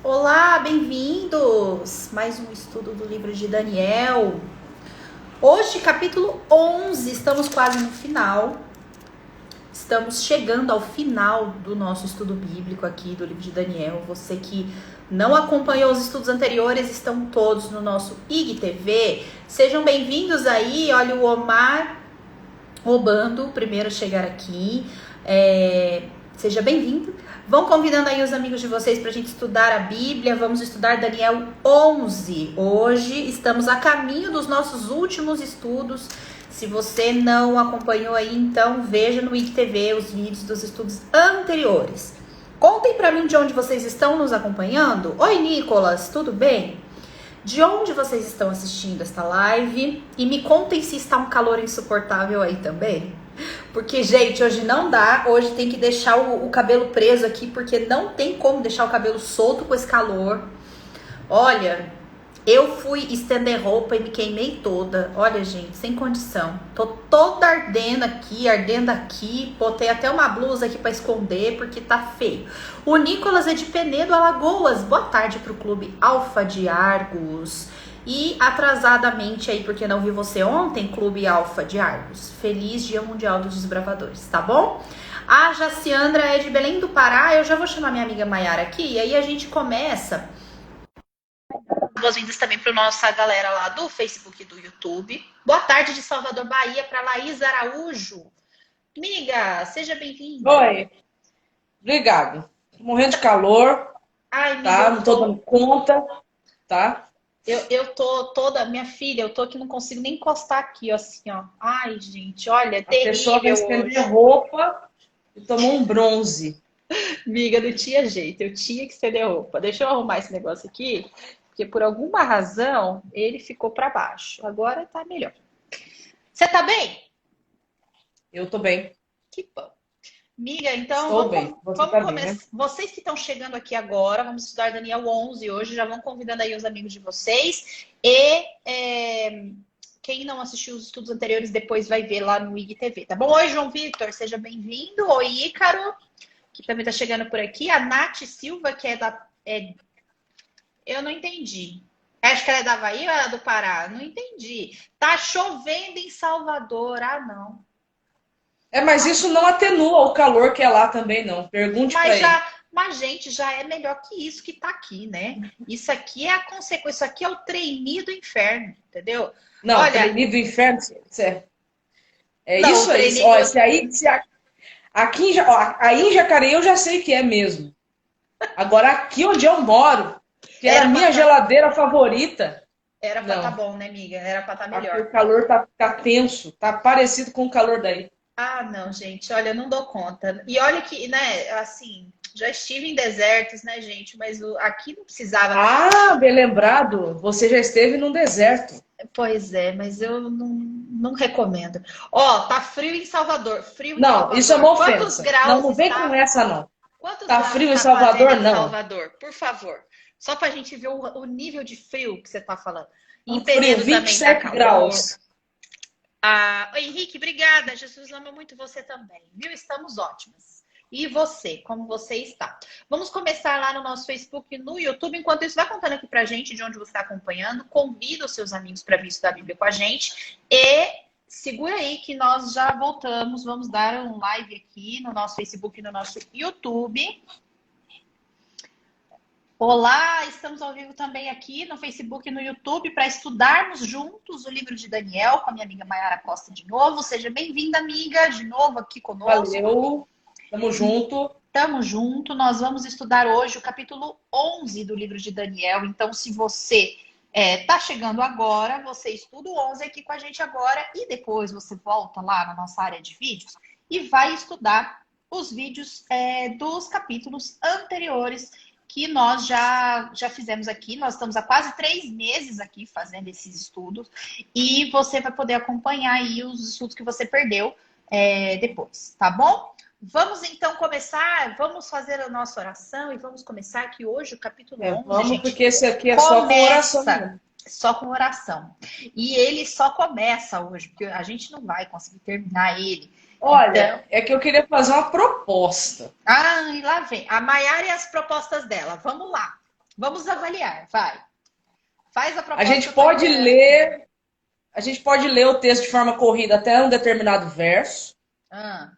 Olá, bem-vindos! Mais um estudo do livro de Daniel. Hoje, capítulo 11, estamos quase no final. Estamos chegando ao final do nosso estudo bíblico aqui do livro de Daniel. Você que não acompanhou os estudos anteriores, estão todos no nosso IGTV. Sejam bem-vindos aí. Olha o Omar Robando, o primeiro a chegar aqui. Seja bem-vindo. Vão convidando aí os amigos de vocês para a gente estudar a Bíblia. Vamos estudar Daniel 11. Hoje estamos a caminho dos nossos últimos estudos. Se você não acompanhou aí, então veja no IGTV os vídeos dos estudos anteriores. Contem para mim de onde vocês estão nos acompanhando. Oi, Nicolas, tudo bem? De onde vocês estão assistindo esta live? E me contem se está um calor insuportável aí também. Porque, gente, hoje não dá. Hoje tem que deixar o cabelo preso aqui, porque não tem como deixar o cabelo solto com esse calor. Olha, eu fui estender roupa e me queimei toda. Olha, gente, sem condição. Tô toda ardendo aqui. Botei até uma blusa aqui pra esconder, porque tá feio. O Nicolas é de Penedo, Alagoas. Boa tarde pro Clube Alfa de Argos. E atrasadamente aí, porque não vi você ontem, Clube Alfa de Argos. Feliz Dia Mundial dos Desbravadores, tá bom? A Jaciandra é de Belém do Pará. Eu já vou chamar minha amiga Maiara aqui. E aí a gente começa. Boas-vindas também para nossa galera lá do Facebook e do YouTube. Boa tarde de Salvador, Bahia, para Laís Araújo. Miga, seja bem-vinda. Oi, obrigado. Tô morrendo de calor, Ai, miga, tá? Não tô dando conta, tá? eu tô toda, minha filha, eu tô que não consigo nem encostar aqui, ó, assim, ó. Ai, gente, olha, é A pessoa vai terrível estender hoje. roupa e tomou um bronze. Miga, não tinha jeito, eu tinha que estender a roupa. Deixa eu arrumar esse negócio aqui, porque por alguma razão ele ficou para baixo. Agora tá melhor. Você tá bem? Eu tô bem, Que bom. Miga, então estou bem. Você vamos tá bem, né? começar. Vocês que estão chegando aqui agora, vamos estudar Daniel 11 hoje, já vão convidando aí os amigos de vocês. E quem não assistiu os estudos anteriores, depois vai ver lá no IGTV, tá bom? Oi, João Vitor, seja bem-vindo. Oi, Ícaro, que também está chegando por aqui. A Nath Silva, que é da. Eu não entendi. Acho que ela é da Bahia ou ela é do Pará? Não entendi. Tá chovendo em Salvador. Ah, não. Mas isso não atenua o calor que é lá também, não. Pergunte pra Mas ele. já, mas gente, já é melhor que isso que tá aqui, né? Isso aqui é a consequência, isso aqui é o trainee do inferno, entendeu? Não, Olha, trainee do inferno, é não, o isso aí. trainee Ó, do. se aí, aqui, aí em Jacareí eu já sei que é mesmo. Agora aqui onde eu moro, que era a Era pra minha tá, geladeira favorita, era pra tá não. bom, né, amiga? Era pra tá Aqui melhor. o calor tá tenso, tá parecido com o calor daí. Ah, não, gente, olha, eu não dou conta. E olha que, né, assim, já estive em desertos, né, gente, mas aqui não precisava. Ah, bem lembrado, você já esteve num deserto. Pois é, mas eu não recomendo. Ó, tá frio em Salvador, frio em Não, isso é Salvador. uma Quantos ofensa. Não, graus não vem com está? essa, não. Quantos Tá graus frio em está fazendo Salvador, em não. Salvador? Por favor. Só para a gente ver o nível de frio que você está falando. Em Tá frio, Penedo vinte e também tá sete calor. graus. Ah, Henrique, obrigada. Jesus ama muito você também. Viu? Estamos ótimas. E você, como você está? Vamos começar lá no nosso Facebook e no YouTube. Enquanto isso, vai contando aqui pra gente de onde você está acompanhando. Convida os seus amigos para vir estudar a Bíblia com a gente. E segura aí que nós já voltamos. Vamos dar um live aqui no nosso Facebook e no nosso YouTube. Olá, estamos ao vivo também aqui no Facebook e no YouTube para estudarmos juntos o livro de Daniel com a minha amiga Mayara Costa de novo. Seja bem-vinda, amiga, de novo aqui conosco. Valeu, tamo junto. Tamo junto. Nós vamos estudar hoje o capítulo 11 do livro de Daniel. Então, se você tá chegando agora, você estuda o 11 aqui com a gente agora e depois você volta lá na nossa área de vídeos e vai estudar os vídeos dos capítulos anteriores que nós já fizemos aqui. Nós estamos há quase 3 meses aqui fazendo esses estudos e você vai poder acompanhar aí os estudos que você perdeu depois, tá bom? Vamos então começar, vamos fazer a nossa oração e vamos começar aqui hoje o capítulo 11, Vamos, gente. porque esse aqui é só com oração Começa mesmo. só com oração. E ele só começa hoje, porque a gente não vai conseguir terminar ele. Então, Olha, é que eu queria fazer uma proposta. e lá vem. A Maiara e as propostas dela. Vamos lá. Vamos avaliar, vai. Faz a A gente proposta pode para... ler, a gente pode ler o texto de forma corrida até um determinado verso, Ah,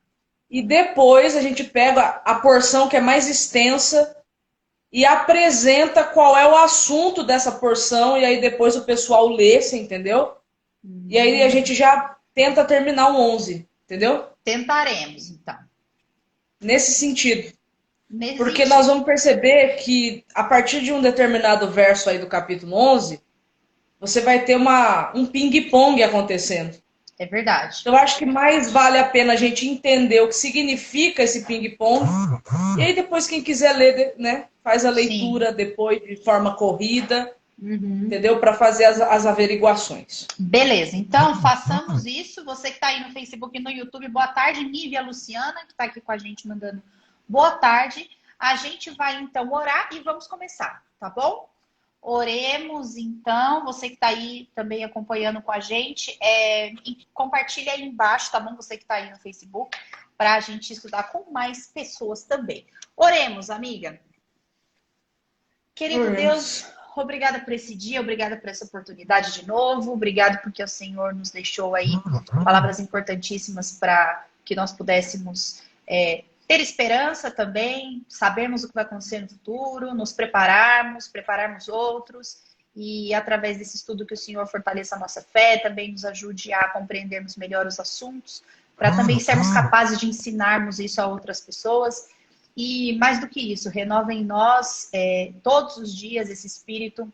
e depois a gente pega a porção que é mais extensa e apresenta qual é o assunto dessa porção, e aí depois o pessoal lê, você entendeu? E aí a gente já tenta terminar o 11, entendeu? tentaremos, então. Nesse sentido. Nesse Porque nós sentido. vamos perceber que a partir de um determinado verso aí do capítulo 11, você vai ter um ping-pong acontecendo. É verdade. Eu acho que mais vale a pena a gente entender o que significa esse ping-pong. E aí depois quem quiser ler, né, faz a Sim. leitura depois de forma corrida, Uhum. entendeu? Para fazer as averiguações. Beleza, então façamos isso. Você que está aí no Facebook e no YouTube, boa tarde, Nívia Luciana, que está aqui com a gente mandando boa tarde. A gente vai então orar e vamos começar, tá bom? Oremos então. Você que está aí também acompanhando com a gente, compartilha aí embaixo, tá bom? Você que está aí no Facebook, para a gente estudar com mais pessoas também. Oremos, amiga. Querido Deus, Oremos. obrigada por esse dia, obrigada por essa oportunidade de novo, obrigado porque o Senhor nos deixou aí palavras importantíssimas para que nós pudéssemos ter esperança também, sabermos o que vai acontecer no futuro, nos prepararmos outros e através desse estudo que o Senhor fortaleça a nossa fé, também nos ajude a compreendermos melhor os assuntos, para também sermos capazes de ensinarmos isso a outras pessoas. E mais do que isso, renova em nós todos os dias esse espírito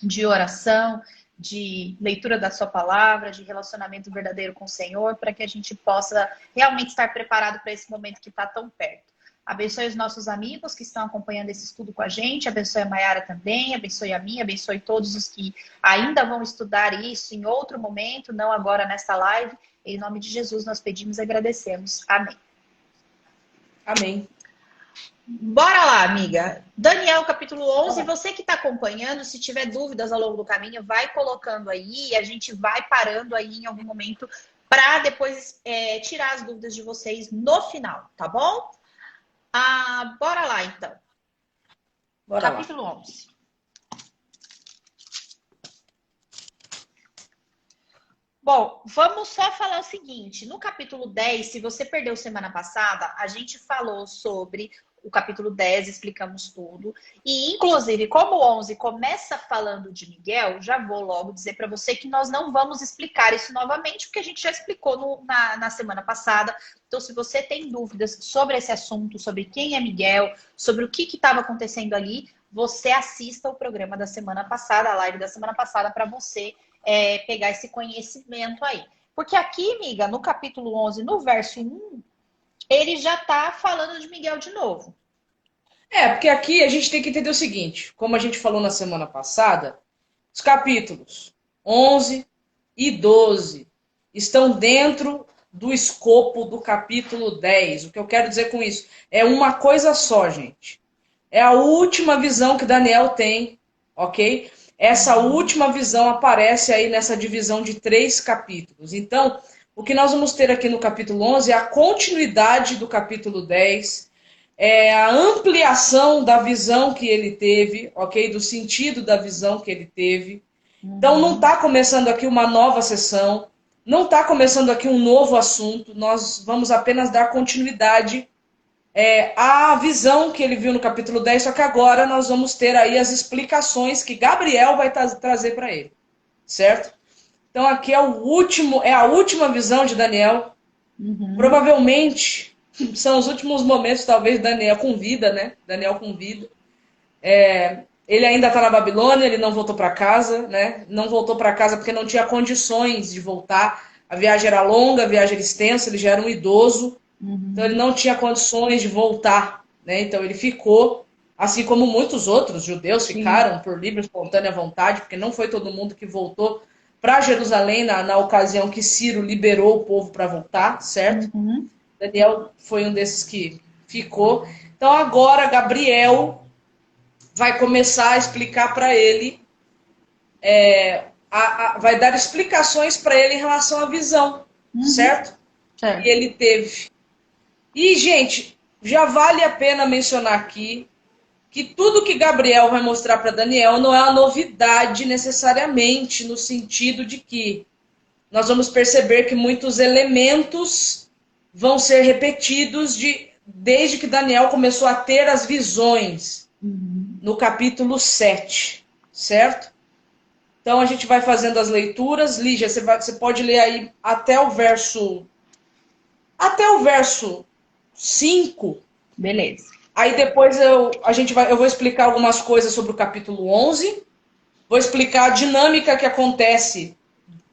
de oração, de leitura da sua palavra, de relacionamento verdadeiro com o Senhor, para que a gente possa realmente estar preparado para esse momento que está tão perto. Abençoe os nossos amigos que estão acompanhando esse estudo com a gente, abençoe a Mayara também, abençoe a mim, abençoe todos os que ainda vão estudar isso em outro momento, não agora nesta live. Em nome de Jesus nós pedimos e agradecemos. Amém. Amém. Bora lá, amiga. Daniel, capítulo 11. Bora. Você que está acompanhando, se tiver dúvidas ao longo do caminho, vai colocando aí. A gente vai parando aí em algum momento para depois tirar as dúvidas de vocês no final, tá bom? Bora lá, então. Bora lá. Capítulo 11. Bom, vamos só falar o seguinte. No capítulo 10, se você perdeu semana passada, a gente falou sobre o capítulo 10, explicamos tudo. E, inclusive, como o 11 começa falando de Miguel, já vou logo dizer para você que nós não vamos explicar isso novamente, porque a gente já explicou na semana passada. Então, se você tem dúvidas sobre esse assunto, sobre quem é Miguel, sobre o que estava acontecendo ali, você assista o programa da semana passada, a live da semana passada, para você pegar esse conhecimento aí. Porque aqui, amiga, no capítulo 11, no verso 1, ele já tá falando de Miguel de novo. Porque aqui a gente tem que entender o seguinte, como a gente falou na semana passada, os capítulos 11 e 12 estão dentro do escopo do capítulo 10. O que eu quero dizer com isso? É uma coisa só, gente. É a última visão que Daniel tem, ok? Essa última visão aparece aí nessa divisão de 3 capítulos. Então, o que nós vamos ter aqui no capítulo 11 é a continuidade do capítulo 10, é a ampliação da visão que ele teve, ok? Do sentido da visão que ele teve. Então, não está começando aqui uma nova sessão, não está começando aqui um novo assunto, nós vamos apenas dar continuidade à visão que ele viu no capítulo 10, só que agora nós vamos ter aí as explicações que Gabriel vai trazer para ele, certo? Então, aqui é a última visão de Daniel. Provavelmente são os últimos momentos, talvez, Daniel com vida, né? Daniel com vida. Ele ainda está na Babilônia, ele não voltou para casa, né? Não voltou para casa porque não tinha condições de voltar. A viagem era longa, a viagem era extensa, ele já era um idoso, então ele não tinha condições de voltar, né? Então ele ficou, assim como muitos outros judeus ficaram por livre e espontânea vontade, porque não foi todo mundo que voltou para Jerusalém na ocasião que Ciro liberou o povo para voltar, certo? Daniel foi um desses que ficou. Então agora Gabriel vai começar a explicar para ele, vai dar explicações para ele em relação à visão, certo? Certo. Que ele teve. E, gente, já vale a pena mencionar aqui que tudo que Gabriel vai mostrar para Daniel não é uma novidade necessariamente, no sentido de que nós vamos perceber que muitos elementos vão ser repetidos desde que Daniel começou a ter as visões, no capítulo 7, certo? Então a gente vai fazendo as leituras. Lígia, você pode ler aí até o verso 5. Beleza. Aí depois eu vou explicar algumas coisas sobre o capítulo 11. Vou explicar a dinâmica que acontece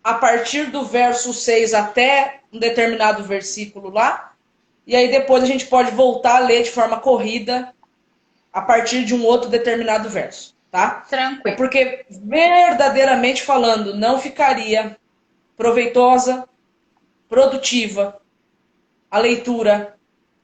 a partir do verso 6 até um determinado versículo lá. E aí depois a gente pode voltar a ler de forma corrida a partir de um outro determinado verso, tá? Tranquilo. É porque, verdadeiramente falando, não ficaria proveitosa, produtiva a leitura.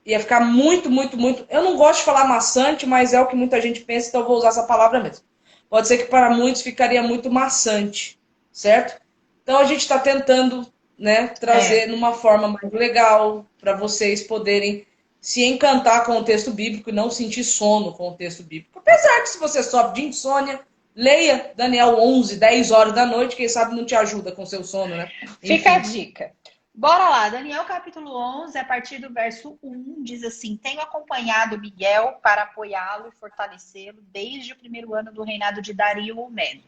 Ia ficar muito, muito, muito... Eu não gosto de falar maçante, mas é o que muita gente pensa, então eu vou usar essa palavra mesmo. Pode ser que para muitos ficaria muito maçante, certo? Então a gente está tentando, né, trazer numa forma mais legal para vocês poderem se encantar com o texto bíblico e não sentir sono com o texto bíblico. Apesar que se você sofre de insônia, leia Daniel 11, 10 horas da noite, quem sabe não te ajuda com seu sono, né? Fica a dica. Bora lá, Daniel capítulo 11, a partir do verso 1, diz assim: tenho acompanhado Miguel para apoiá-lo e fortalecê-lo desde o primeiro ano do reinado de Dario o Medo.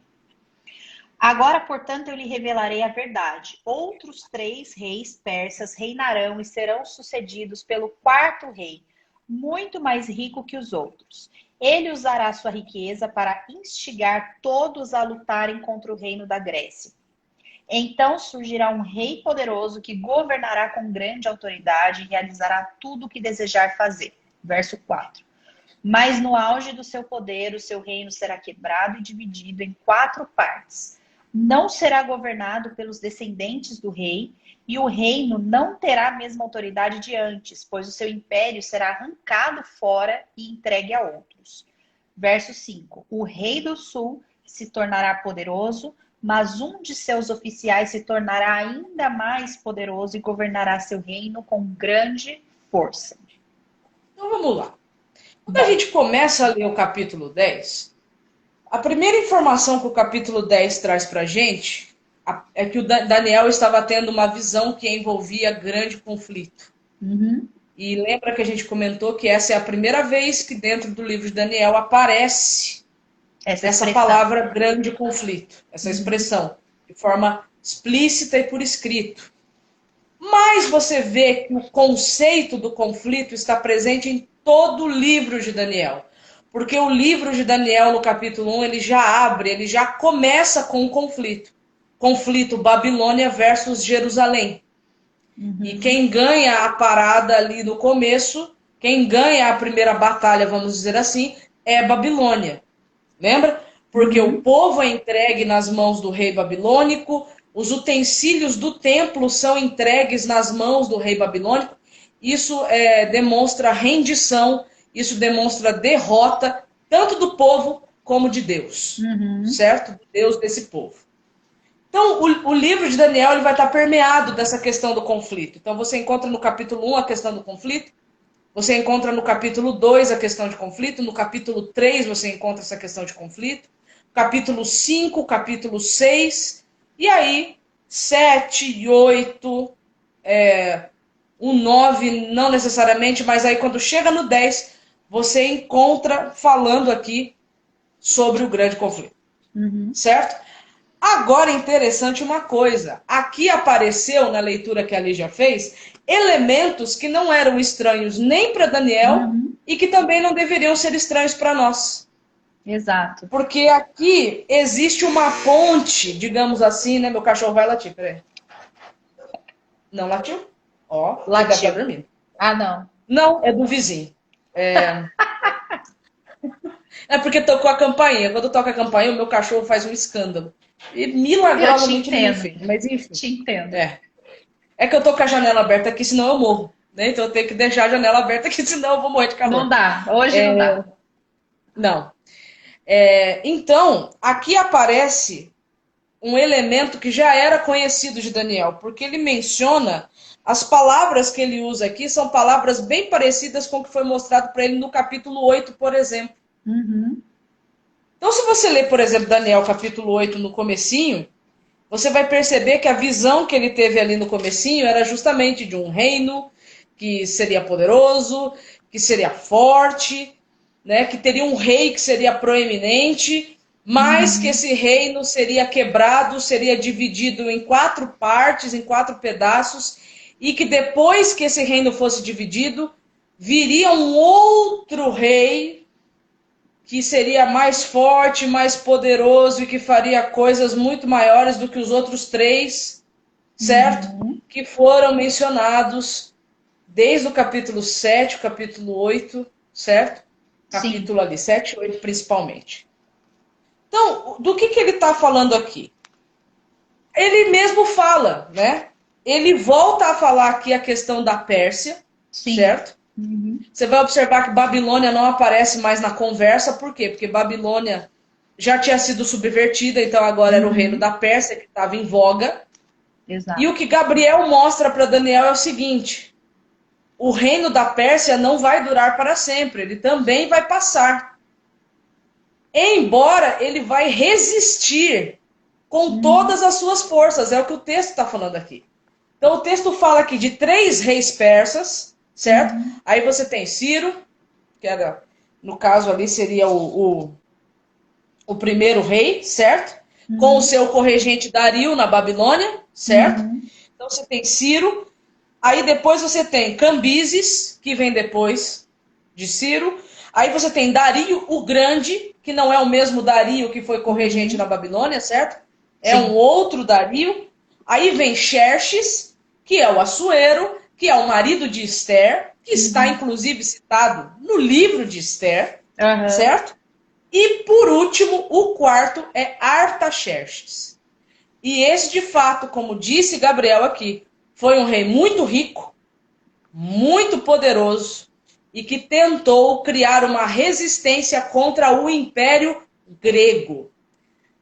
Agora, portanto, eu lhe revelarei a verdade. Outros 3 reis persas reinarão e serão sucedidos pelo 4º rei, muito mais rico que os outros. Ele usará sua riqueza para instigar todos a lutarem contra o reino da Grécia. Então surgirá um rei poderoso que governará com grande autoridade e realizará tudo o que desejar fazer. Verso 4. Mas no auge do seu poder, o seu reino será quebrado e dividido em 4 partes. Não será governado pelos descendentes do rei, e o reino não terá a mesma autoridade de antes, pois o seu império será arrancado fora e entregue a outros. Verso 5. O rei do sul se tornará poderoso, mas um de seus oficiais se tornará ainda mais poderoso e governará seu reino com grande força. Então vamos lá. Quando a gente começa a ler o capítulo 10, a primeira informação que o capítulo 10 traz para a gente é que o Daniel estava tendo uma visão que envolvia grande conflito. E lembra que a gente comentou que essa é a primeira vez que dentro do livro de Daniel aparece essa palavra grande conflito, essa expressão, de forma explícita e por escrito. Mas você vê que o conceito do conflito está presente em todo o livro de Daniel. Porque o livro de Daniel, no capítulo 1, ele já começa com um conflito. Conflito Babilônia versus Jerusalém. E quem ganha a parada ali no começo, quem ganha a primeira batalha, vamos dizer assim, é Babilônia. Lembra? Porque o povo é entregue nas mãos do rei babilônico, os utensílios do templo são entregues nas mãos do rei babilônico. Isso demonstra rendição, isso demonstra derrota, tanto do povo como de Deus. Certo? Deus desse povo. Então, o livro de Daniel ele vai estar permeado dessa questão do conflito. Então, você encontra no capítulo 1 a questão do conflito, você encontra no capítulo 2 a questão de conflito, no capítulo 3 você encontra essa questão de conflito, capítulo 5, capítulo 6, e aí 7 e 8, o 9 não necessariamente, mas aí quando chega no 10, você encontra falando aqui sobre o grande conflito. Certo? Agora, interessante uma coisa. Aqui apareceu, na leitura que a Lígia fez, elementos que não eram estranhos nem para Daniel e que também não deveriam ser estranhos para nós. Exato. Porque aqui existe uma ponte, digamos assim, né? Meu cachorro vai latir, peraí. Não latiu? Ó, latiu. Tá dormindo. Ah, não. Não, é do vizinho. É porque tocou a campainha. Quando toca a campainha, o meu cachorro faz um escândalo. E milagrosamente ele não fez. Mas enfim. Te entendo. É que eu tô com a janela aberta aqui, senão eu morro. Né? Então eu tenho que deixar a janela aberta aqui, senão eu vou morrer de calor. Não dá. Hoje não dá. Não. Então, aqui aparece um elemento que já era conhecido de Daniel, porque ele menciona as palavras que ele usa aqui, são palavras bem parecidas com o que foi mostrado para ele no capítulo 8, por exemplo. Uhum. Então, se você ler, por exemplo, Daniel capítulo 8 no comecinho, você vai perceber que a visão que ele teve ali no comecinho era justamente de um reino que seria poderoso, que seria forte, né, que teria um rei que seria proeminente, mas que Uhum. esse reino seria quebrado, seria dividido em 4 partes, em 4 pedaços, e que depois que esse reino fosse dividido, viria um outro rei que seria mais forte, mais poderoso e que faria coisas muito maiores do que os outros 3, certo? Uhum. Que foram mencionados desde o capítulo 7, o capítulo 8, certo? Sim. Capítulo ali, 7 e 8 principalmente. Então, do que ele está falando aqui? Ele mesmo fala, né? Ele volta a falar aqui a questão da Pérsia, Sim. certo? Uhum. Você vai observar que Babilônia não aparece mais na conversa, por quê? Porque Babilônia já tinha sido subvertida, então agora era o reino Uhum. da Pérsia que estava em voga. E o Exato. que Gabriel mostra para Daniel é o seguinte: o reino da Pérsia não vai durar para sempre, ele também vai passar. Embora ele vai resistir com Uhum. todas as suas forças, é o que o texto está falando aqui. Então o texto fala aqui de 3 reis persas, certo? Uhum. Aí você tem Ciro, que era, no caso ali seria o primeiro rei, certo? Com o Uhum. seu corregente Dario na Babilônia, certo? Uhum. Então você tem Ciro, aí depois você tem Cambises, que vem depois de Ciro. Aí você tem Dario o Grande, que não é o mesmo Dario que foi corregente na Uhum. Babilônia, certo? É um Sim. outro Dario. Aí vem Xerxes, que é o Assuero, que é o marido de Esther, que está Uhum. inclusive citado no livro de Esther, Aham. certo? E por último, o quarto é Artaxerxes. E esse, de fato, como disse Gabriel aqui, foi um rei muito rico, muito poderoso e que tentou criar uma resistência contra o Império Grego.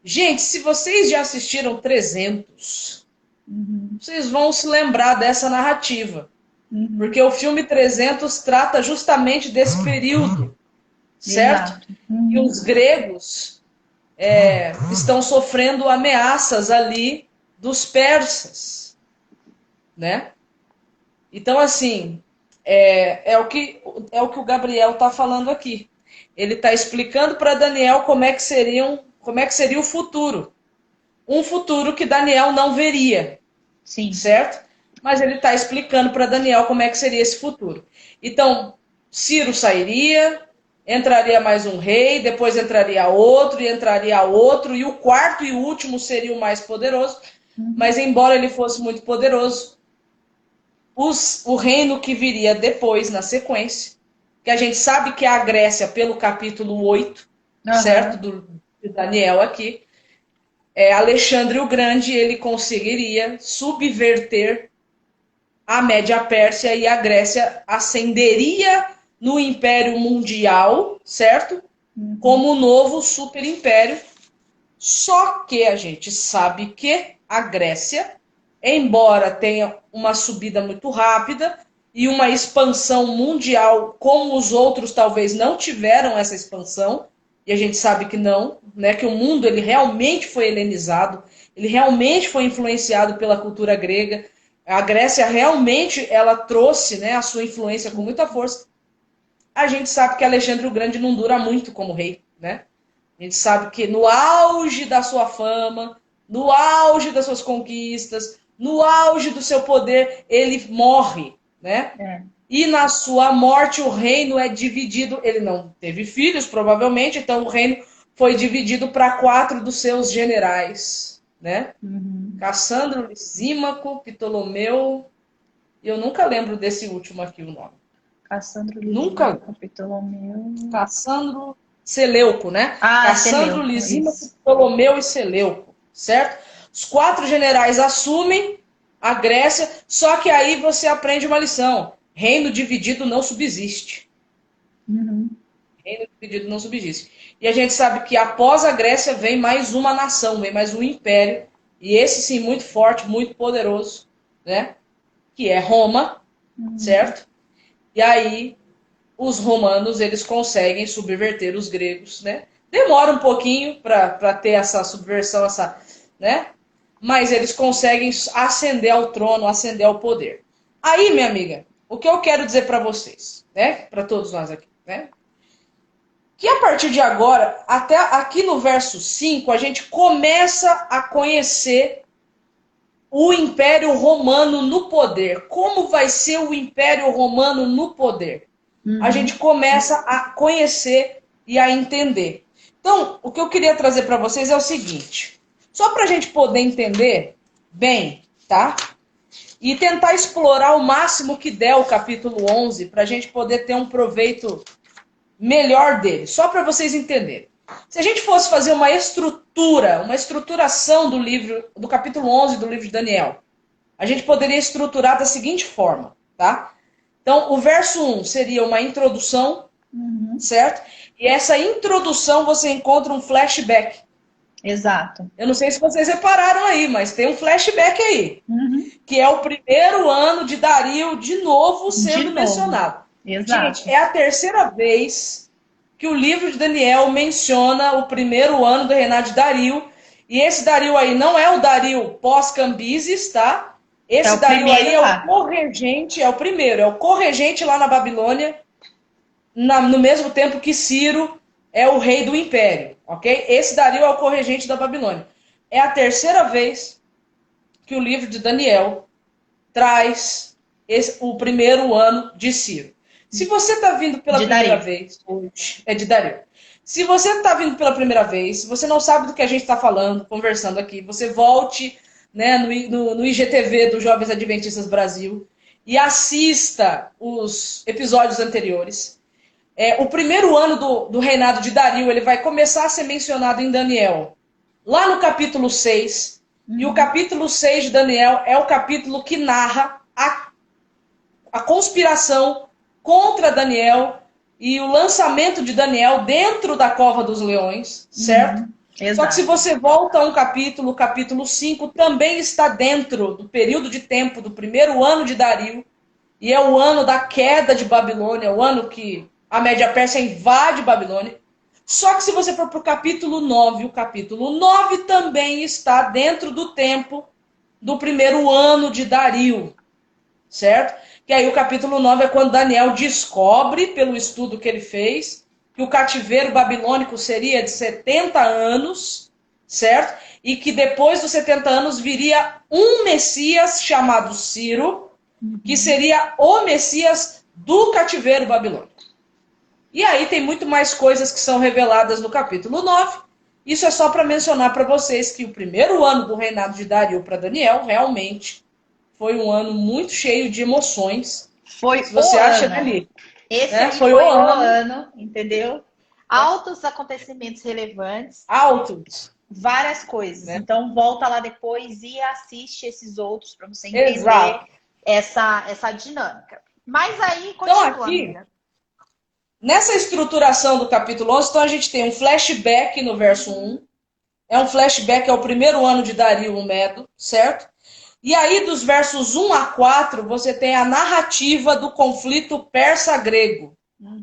Gente, se vocês já assistiram 300, Uhum. vocês vão se lembrar dessa narrativa, Uhum. porque o filme 300 trata justamente desse período, certo? Exato. E Uhum. os gregos estão sofrendo ameaças ali dos persas, né? Então, assim, é o que o Gabriel está falando aqui. Ele está explicando para Daniel como é que seria o futuro. Um futuro que Daniel não veria, Sim. certo? Mas ele está explicando para Daniel como é que seria esse futuro. Então, Ciro sairia, entraria mais um rei, depois entraria outro, e entraria outro, e o quarto e o último seria o mais poderoso. Uhum. Mas, embora ele fosse muito poderoso, o reino que viria depois, na sequência, que a gente sabe que é a Grécia, pelo capítulo 8, certo? Aham. De Daniel aqui, Alexandre o Grande, ele conseguiria subverter a Média Pérsia e a Grécia ascenderia no Império Mundial, certo? Uhum. Como o novo superimpério. Só que a gente sabe que a Grécia, embora tenha uma subida muito rápida e uma expansão mundial, como os outros talvez não tiveram essa expansão, e a gente sabe que não, né, que o mundo ele realmente foi helenizado, ele realmente foi influenciado pela cultura grega. A Grécia realmente ela trouxe, né, a sua influência com muita força. A gente sabe que Alexandre o Grande não dura muito como rei, né? A gente sabe que no auge da sua fama, no auge das suas conquistas, no auge do seu poder, ele morre, né? É. E na sua morte o reino é dividido. Ele não teve filhos, provavelmente, então o reino foi dividido para 4 dos seus generais, né? Uhum. Cassandro, Lisímaco, Ptolomeu. E eu nunca lembro desse último aqui o nome. Cassandra Nunca. Lisímaco, Ptolomeu. Cassandro Seleuco, né? Ah, Cassandro, Seleuco, Lisímaco, isso. Ptolomeu e Seleuco, certo? Os 4 generais assumem a Grécia, só que aí você aprende uma lição. Reino dividido não subsiste. Uhum. Reino dividido não subsiste. E a gente sabe que após a Grécia vem mais uma nação, vem mais um império, e esse sim muito forte, muito poderoso, né? Que é Roma, Uhum. certo? E aí os romanos eles conseguem subverter os gregos, né? Demora um pouquinho para ter essa subversão, né? Mas eles conseguem ascender ao trono, ascender ao poder. Aí, minha amiga, o que eu quero dizer para vocês, né? Para todos nós aqui, né? Que a partir de agora, até aqui no verso 5, a gente começa a conhecer o Império Romano no poder. Como vai ser o Império Romano no poder? A gente começa a conhecer e a entender. Então, o que eu queria trazer para vocês é o seguinte. Só para a gente poder entender bem, tá? E tentar explorar o máximo que der o capítulo 11, para a gente poder ter um proveito melhor dele. Só para vocês entenderem. Se a gente fosse fazer uma estruturação do livro, do capítulo 11 do livro de Daniel, a gente poderia estruturar da seguinte forma, tá? Então, o verso 1 seria uma introdução, certo? E essa introdução você encontra um flashback. Exato. Eu não sei se vocês repararam aí, mas tem um flashback aí. Que é o primeiro ano de Dario de novo sendo mencionado. Exato. Gente, é a terceira vez que o livro de Daniel menciona o primeiro ano do reinado de Dario. E esse Dario aí não é o Dario pós-Cambises, tá? Esse Dario aí é o corregente, é o primeiro, é o corregente lá na Babilônia, no mesmo tempo que Ciro é o rei do império, ok? Esse Dario é o corregente da Babilônia. É a terceira vez que o livro de Daniel traz o primeiro ano de Ciro. Se você está vindo pela primeira vez, hoje, é de Dario. Se você está vindo pela primeira vez, se você não sabe do que a gente está falando, conversando aqui, você volte, né, no IGTV do Jovens Adventistas Brasil e assista os episódios anteriores. O primeiro ano do reinado de Dario, ele vai começar a ser mencionado em Daniel, lá no capítulo 6. E o capítulo 6 de Daniel é o capítulo que narra a conspiração contra Daniel e o lançamento de Daniel dentro da cova dos leões, certo? Só que se você volta a um capítulo, o capítulo 5 também está dentro do período de tempo do primeiro ano de Dario, e é o ano da queda de Babilônia, o ano que a Média-Pérsia invade Babilônia. Só que se você for para o capítulo 9, o capítulo 9 também está dentro do tempo do primeiro ano de Dario, certo? Que aí o capítulo 9 é quando Daniel descobre, pelo estudo que ele fez, que o cativeiro babilônico seria de 70 anos, certo? E que depois dos 70 anos viria um Messias chamado Ciro, que seria o Messias do cativeiro babilônico. E aí tem muito mais coisas que são reveladas no capítulo 9. Isso é só para mencionar para vocês que o primeiro ano do reinado de Dario para Daniel realmente foi um ano muito cheio de emoções. Foi se você acha ali. Esse foi o ano, entendeu? Altos acontecimentos relevantes. Altos. Várias coisas. Né? Então volta lá depois e assiste esses outros para você entender essa dinâmica. Mas aí, continua, então, aqui, nessa estruturação do capítulo 11, então a gente tem um flashback no verso 1. É um flashback ao primeiro ano de Dario o Medo, certo? E aí, dos versos 1 a 4, você tem a narrativa do conflito persa-grego,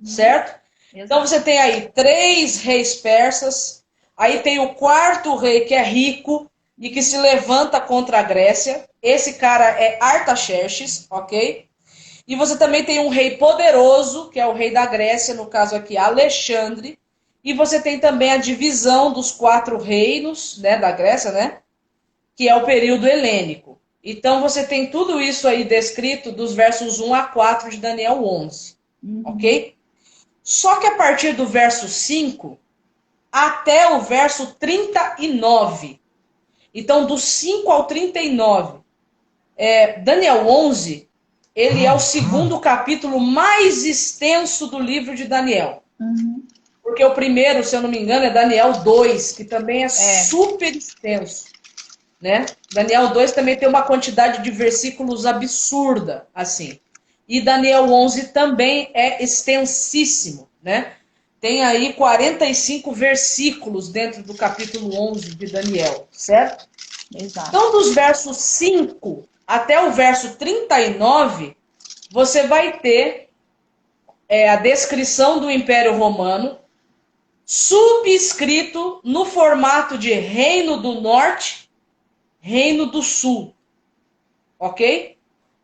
certo? Exato. Então, você tem aí 3 reis persas, aí tem o 4º rei, que é rico e que se levanta contra a Grécia. Esse cara é Artaxerxes, ok? E você também tem um rei poderoso, que é o rei da Grécia, no caso aqui, Alexandre. E você tem também a divisão dos 4 reinos, né, da Grécia, né? Que é o período helênico. Então, você tem tudo isso aí descrito dos versos 1 a 4 de Daniel 11. Ok? Só que a partir do verso 5 até o verso 39. Então, do 5 ao 39. Daniel 11, ele é o segundo capítulo mais extenso do livro de Daniel. Porque o primeiro, se eu não me engano, é Daniel 2, que também é super extenso. Né? Daniel 2 também tem uma quantidade de versículos absurda, assim. E Daniel 11 também é extensíssimo, né? Tem aí 45 versículos dentro do capítulo 11 de Daniel, certo? Exato. Então, dos versos 5 até o verso 39, você vai ter é a descrição do Império Romano, subscrito no formato de Reino do Norte, Reino do Sul. Ok?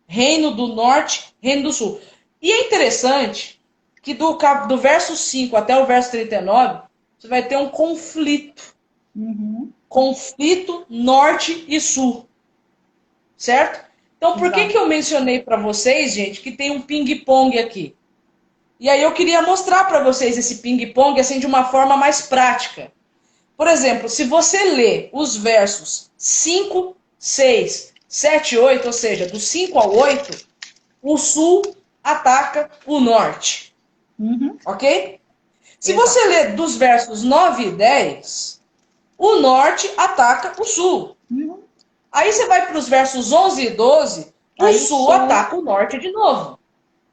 Reino do Norte, Reino do Sul. E é interessante que do verso 5 até o verso 39, você vai ter um conflito. Conflito norte e sul. Certo? Então, por que eu mencionei para vocês, gente, que tem um ping-pong aqui? E aí eu queria mostrar para vocês esse ping-pong assim de uma forma mais prática. Por exemplo, se você ler os versos 5, 6, 7, 8, ou seja, do 5 ao 8, o sul ataca o norte. Ok? Se você ler dos versos 9 e 10, o norte ataca o sul. Aí você vai para os versos 11 e 12, o sul ataca o norte de novo.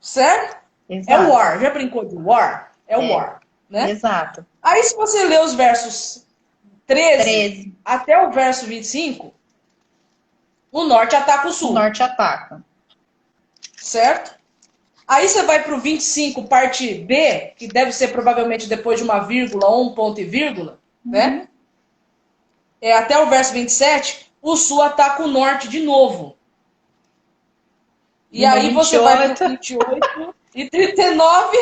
Certo? Exato. É war. Já brincou de war? É war. Né? Exato. Aí se você ler os versos 13 até o verso 25, o norte ataca o sul. O norte ataca. Certo? Aí você vai para o 25, parte B, que deve ser provavelmente depois de uma vírgula ou um ponto e vírgula, né? Até o verso 27, o sul ataca o norte de novo. E aí 28. Você vai para o 28 e 39,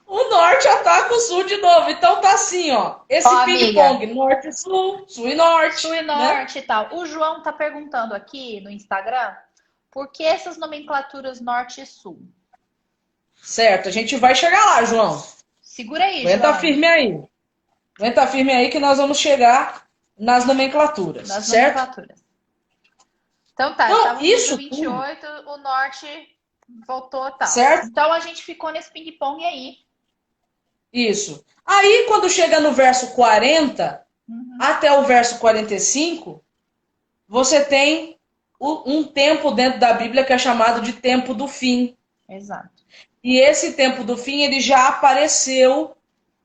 o norte ataca o sul de novo. Então tá assim, ó. Esse ping-pong, norte e sul, sul e norte. Sul e norte, né? E tal. O João tá perguntando aqui no Instagram, por que essas nomenclaturas norte e sul? Certo, a gente vai chegar lá, João. Segura aí, João. Aguenta firme aí. Aguenta firme aí que nós vamos chegar nas nomenclaturas, certo? Nomenclaturas. Então tá, estávamos no 28, o norte voltou tal. Certo? Então a gente ficou nesse ping-pong aí. Isso. Aí quando chega no verso 40, até o verso 45, você tem um tempo dentro da Bíblia que é chamado de tempo do fim. Exato. E esse tempo do fim, ele já apareceu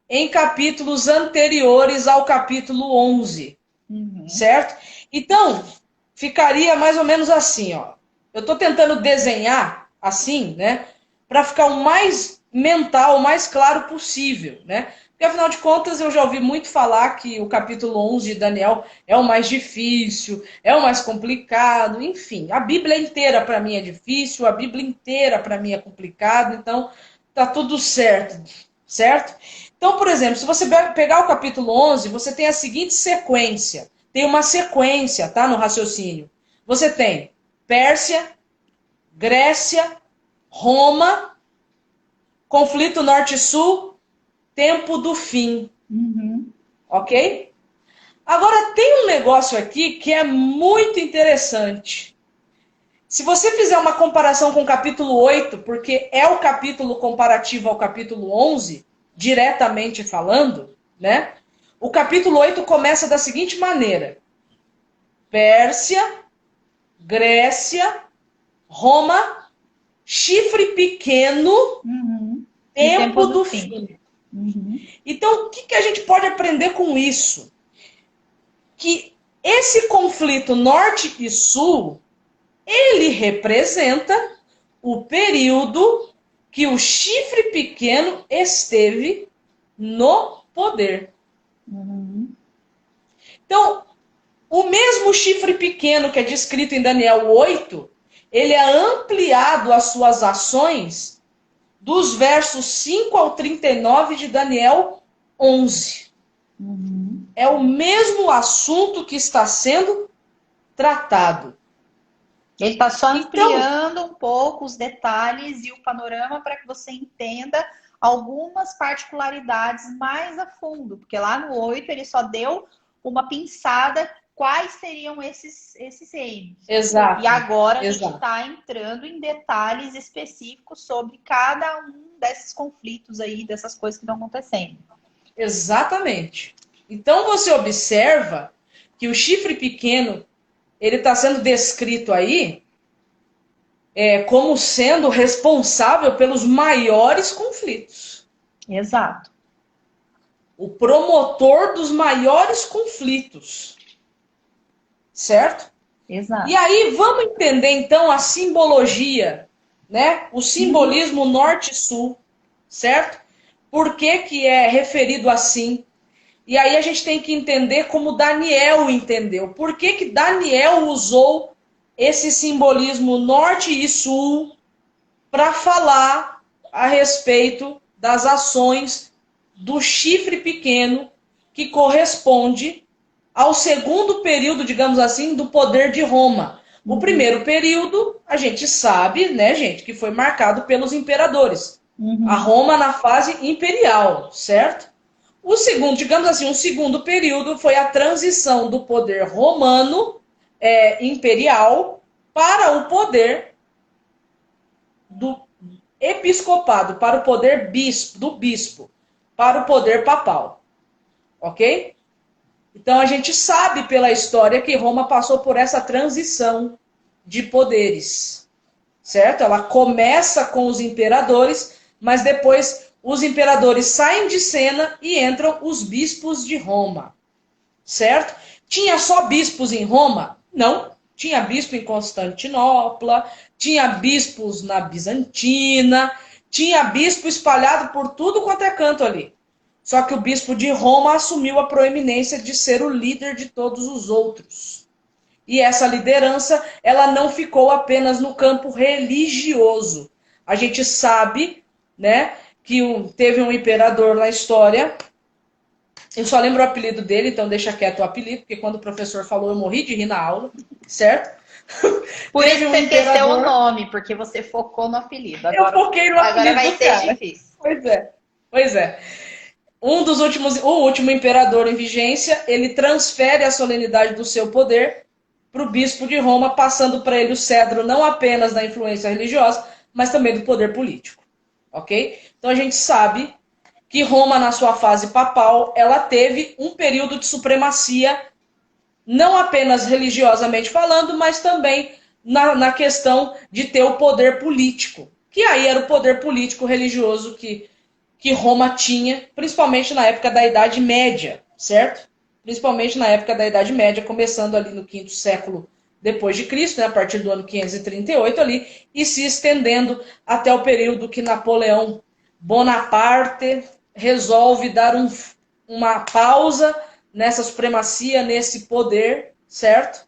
em capítulos anteriores ao capítulo 11. Certo? Então, ficaria mais ou menos assim, ó. Eu estou tentando desenhar assim, né? Para ficar o mais mental, o mais claro possível, né? Porque, afinal de contas, eu já ouvi muito falar que o capítulo 11 de Daniel é o mais difícil, é o mais complicado, enfim. A Bíblia inteira, para mim, é difícil, a Bíblia inteira, para mim, é complicado, então tá tudo certo, certo? Então, por exemplo, se você pegar o capítulo 11, você tem a seguinte sequência. Tem uma sequência, tá, no raciocínio. Você tem Pérsia, Grécia, Roma, conflito norte-sul, tempo do fim. Ok? Agora, tem um negócio aqui que é muito interessante. Se você fizer uma comparação com o capítulo 8, porque é o capítulo comparativo ao capítulo 11, diretamente falando, né? O capítulo 8 começa da seguinte maneira. Pérsia, Grécia, Roma, chifre pequeno, tempo do fim. Então, o que a gente pode aprender com isso? Que esse conflito norte e sul, ele representa o período que o chifre pequeno esteve no poder. Então, o mesmo chifre pequeno que é descrito em Daniel 8, ele é ampliado às suas ações dos versos 5 ao 39 de Daniel 11. É o mesmo assunto que está sendo tratado. Ele está só ampliando um pouco os detalhes e o panorama para que você entenda algumas particularidades mais a fundo. Porque lá no 8 ele só deu uma pinçada quais seriam esses reinos. Exato. E agora a gente está entrando em detalhes específicos sobre cada um desses conflitos aí, dessas coisas que estão acontecendo. Exatamente. Então você observa que o chifre pequeno, ele está sendo descrito aí como sendo responsável pelos maiores conflitos. Exato. O promotor dos maiores conflitos. Certo? Exato. E aí vamos entender então a simbologia, né? O simbolismo norte-sul. certo? Por que que é referido assim? E aí a gente tem que entender como Daniel entendeu. Por que que Daniel usou esse simbolismo norte e sul para falar a respeito das ações do chifre pequeno que corresponde ao segundo período, digamos assim, do poder de Roma. O primeiro período, a gente sabe, né, gente, que foi marcado pelos imperadores. A Roma na fase imperial, certo? O segundo, digamos assim, o segundo período foi a transição do poder romano imperial para o poder do episcopado, para o poder do bispo, para o poder papal. Ok? Então a gente sabe pela história que Roma passou por essa transição de poderes, certo? Ela começa com os imperadores, mas depois os imperadores saem de cena e entram os bispos de Roma, certo? Tinha só bispos em Roma? Não. Tinha bispo em Constantinopla, tinha bispos na Bizantina, tinha bispo espalhado por tudo quanto é canto ali. Só que o bispo de Roma assumiu a proeminência de ser o líder de todos os outros. E essa liderança, ela não ficou apenas no campo religioso. A gente sabe, né, que teve um imperador na história. Eu só lembro o apelido dele, então deixa quieto o apelido, porque quando o professor falou, eu morri de rir na aula, certo? Por isso você esqueceu o nome, porque você focou no apelido. Agora, eu foquei no apelido. Agora vai ser difícil. Pois é. O último imperador em vigência, ele transfere a solenidade do seu poder para o bispo de Roma, passando para ele o cedro não apenas da influência religiosa, mas também do poder político. Ok? Então a gente sabe que Roma, na sua fase papal, ela teve um período de supremacia, não apenas religiosamente falando, mas também na questão de ter o poder político. Que aí era o poder político religioso que Roma tinha, principalmente na época da Idade Média, certo? Principalmente na época da Idade Média, começando ali no 5º século depois de Cristo, né, a partir do ano 538 ali, e se estendendo até o período que Napoleão Bonaparte resolve dar uma pausa nessa supremacia, nesse poder, certo?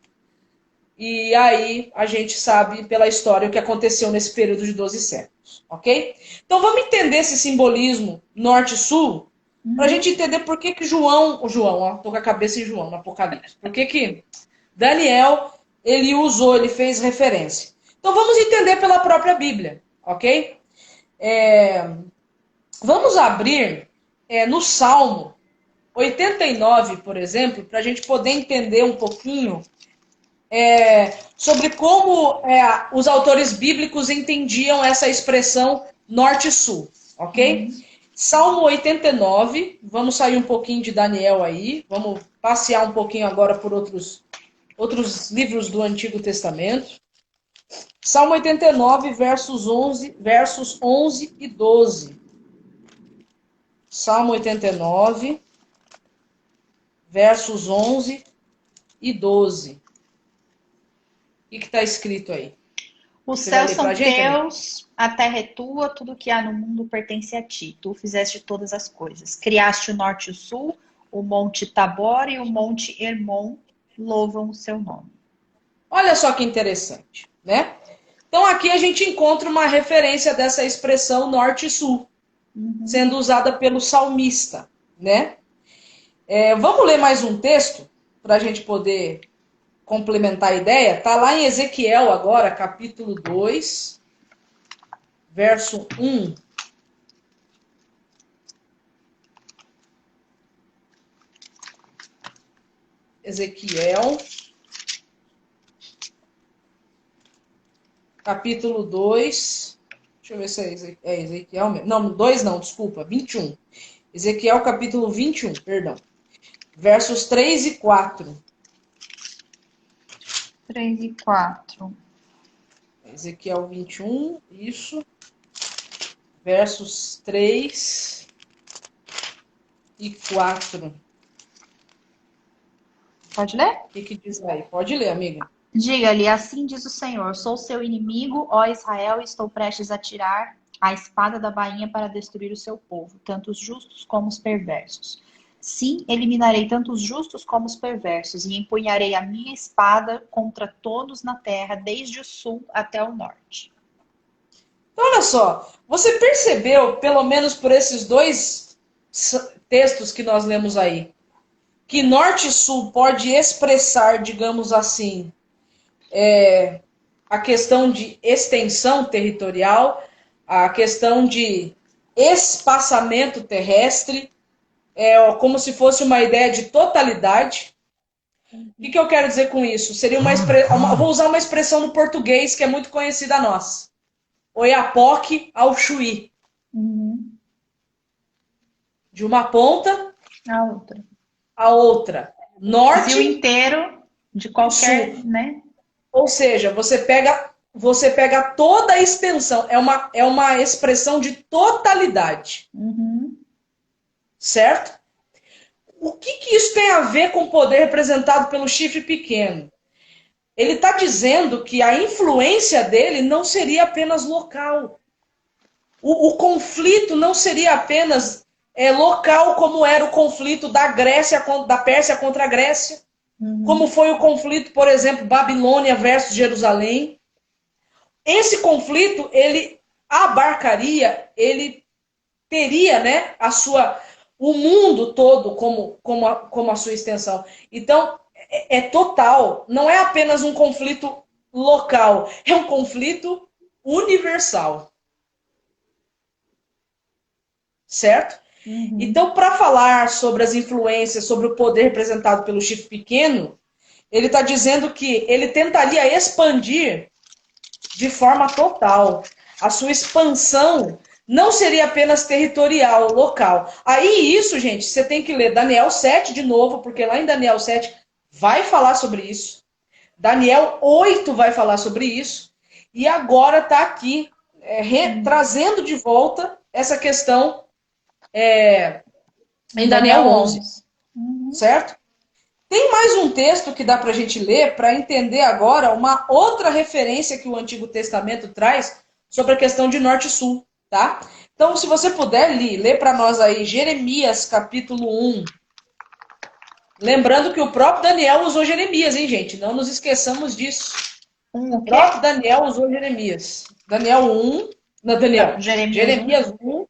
E aí a gente sabe pela história o que aconteceu nesse período de 12 séculos, ok? Então vamos entender esse simbolismo norte-sul para a gente entender por que João, ó, tô com a cabeça em João no Apocalipse, por que Daniel, ele fez referência. Então vamos entender pela própria Bíblia, ok? Vamos abrir no Salmo 89, por exemplo, para a gente poder entender um pouquinho sobre como os autores bíblicos entendiam essa expressão norte-sul, ok? Salmo 89, vamos sair um pouquinho de Daniel aí, vamos passear um pouquinho agora por outros livros do Antigo Testamento. Salmo 89, versos 11 e 12. Salmo 89, versos 11 e 12. O que está escrito aí? Os céus são teus, a terra é tua, tudo que há no mundo pertence a ti. Tu fizeste todas as coisas. Criaste o norte e o sul, o monte Tabor e o monte Hermon louvam o seu nome. Olha só que interessante, né? Então aqui a gente encontra uma referência dessa expressão norte e sul, sendo usada pelo salmista, né? Vamos ler mais um texto para a gente poder complementar a ideia? Está lá em Ezequiel agora, capítulo 2, verso 1. Ezequiel, capítulo 2. Deixa eu ver se é Ezequiel mesmo. Não, 2 não, desculpa, 21. Ezequiel, capítulo 21, perdão. Versos 3 e 4. 3 e 4. Ezequiel 21, isso. Versos 3 e 4. Pode ler? O que diz aí? Pode ler, amiga. Diga-lhe, assim diz o Senhor, sou seu inimigo, ó Israel, e estou prestes a tirar a espada da bainha para destruir o seu povo, tanto os justos como os perversos. Sim, eliminarei tanto os justos como os perversos, e empunharei a minha espada contra todos na terra, desde o sul até o norte. Então, olha só, você percebeu, pelo menos por esses dois textos que nós lemos aí, que norte e sul pode expressar, digamos assim, a questão de extensão territorial, a questão de espaçamento terrestre, como se fosse uma ideia de totalidade. O que eu quero dizer com isso? Seria vou usar uma expressão no português que é muito conhecida nossa. Oiapoque ao Chuí. Uhum. De uma ponta A outra. a outra. Norte. Brasil inteiro, de qualquer, sul. né? Ou seja, você pega toda a extensão. É uma expressão de totalidade. Uhum. Certo? O que isso tem a ver com o poder representado pelo chifre pequeno? Ele está dizendo que a influência dele não seria apenas local. O conflito não seria apenas local, como era o conflito da Pérsia contra a Grécia. Uhum. Como foi o conflito, por exemplo, Babilônia versus Jerusalém. Esse conflito, ele abarcaria, ele teria, né, o mundo todo como a sua extensão. Então, é total, não é apenas um conflito local, é um conflito universal. Certo? Uhum. Então, para falar sobre as influências, sobre o poder representado pelo chifre pequeno, ele está dizendo que ele tentaria expandir de forma total. A sua expansão não seria apenas territorial, local. Aí isso, gente, você tem que ler Daniel 7 de novo, porque lá em Daniel 7 vai falar sobre isso. Daniel 8 vai falar sobre isso. E agora está aqui trazendo de volta essa questão em Daniel 11. Uhum. Certo? Tem mais um texto que dá para a gente ler para entender agora uma outra referência que o Antigo Testamento traz sobre a questão de norte e sul, tá? Então, se você puder, lê para nós aí Jeremias, capítulo 1. Lembrando que o próprio Daniel usou Jeremias, hein, gente? Não nos esqueçamos disso. O próprio Daniel usou Jeremias. Daniel 1, não, Daniel. Não, Jeremias 1,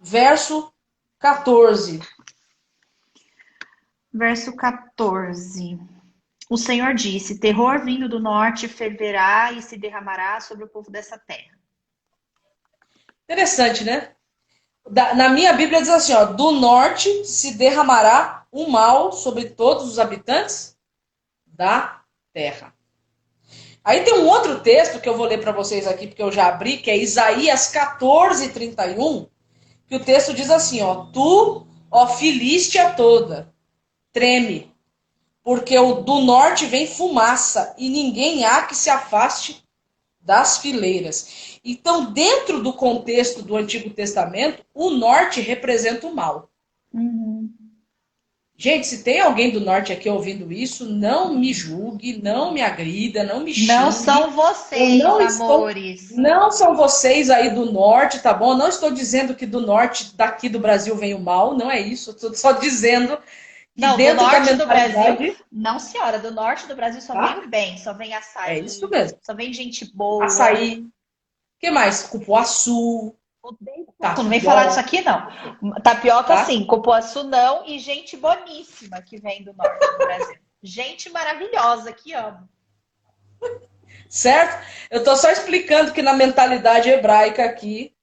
verso 14. Verso 14. O Senhor disse: terror vindo do norte ferverá e se derramará sobre o povo dessa terra. Interessante, né? Na minha Bíblia diz assim, ó, do norte se derramará o mal sobre todos os habitantes da terra. Aí tem um outro texto que eu vou ler para vocês aqui, porque eu já abri, que é Isaías 14:31, que o texto diz assim, ó, tu, ó Filístia toda, treme, porque do norte vem fumaça, e ninguém há que se afaste das fileiras. Então, dentro do contexto do Antigo Testamento, o norte representa o mal. Uhum. Gente, se tem alguém do norte aqui ouvindo isso, não me julgue, não me agrida, não me xingue. Não são vocês, amores. Não são vocês aí do norte, tá bom? Não estou dizendo que do norte daqui do Brasil vem o mal, não é isso. Estou só dizendo que não, dentro do norte da do Brasil, não, senhora, do norte do Brasil só vem o bem, só vem açaí. É isso mesmo. Só vem gente boa. Açaí. O que mais? Cupuaçu. Não vem falar disso aqui, não. Tapioca, sim. Cupuaçu, não. E gente boníssima que vem do norte do Brasil. Gente maravilhosa que amo. Certo? Eu estou só explicando que na mentalidade hebraica aqui,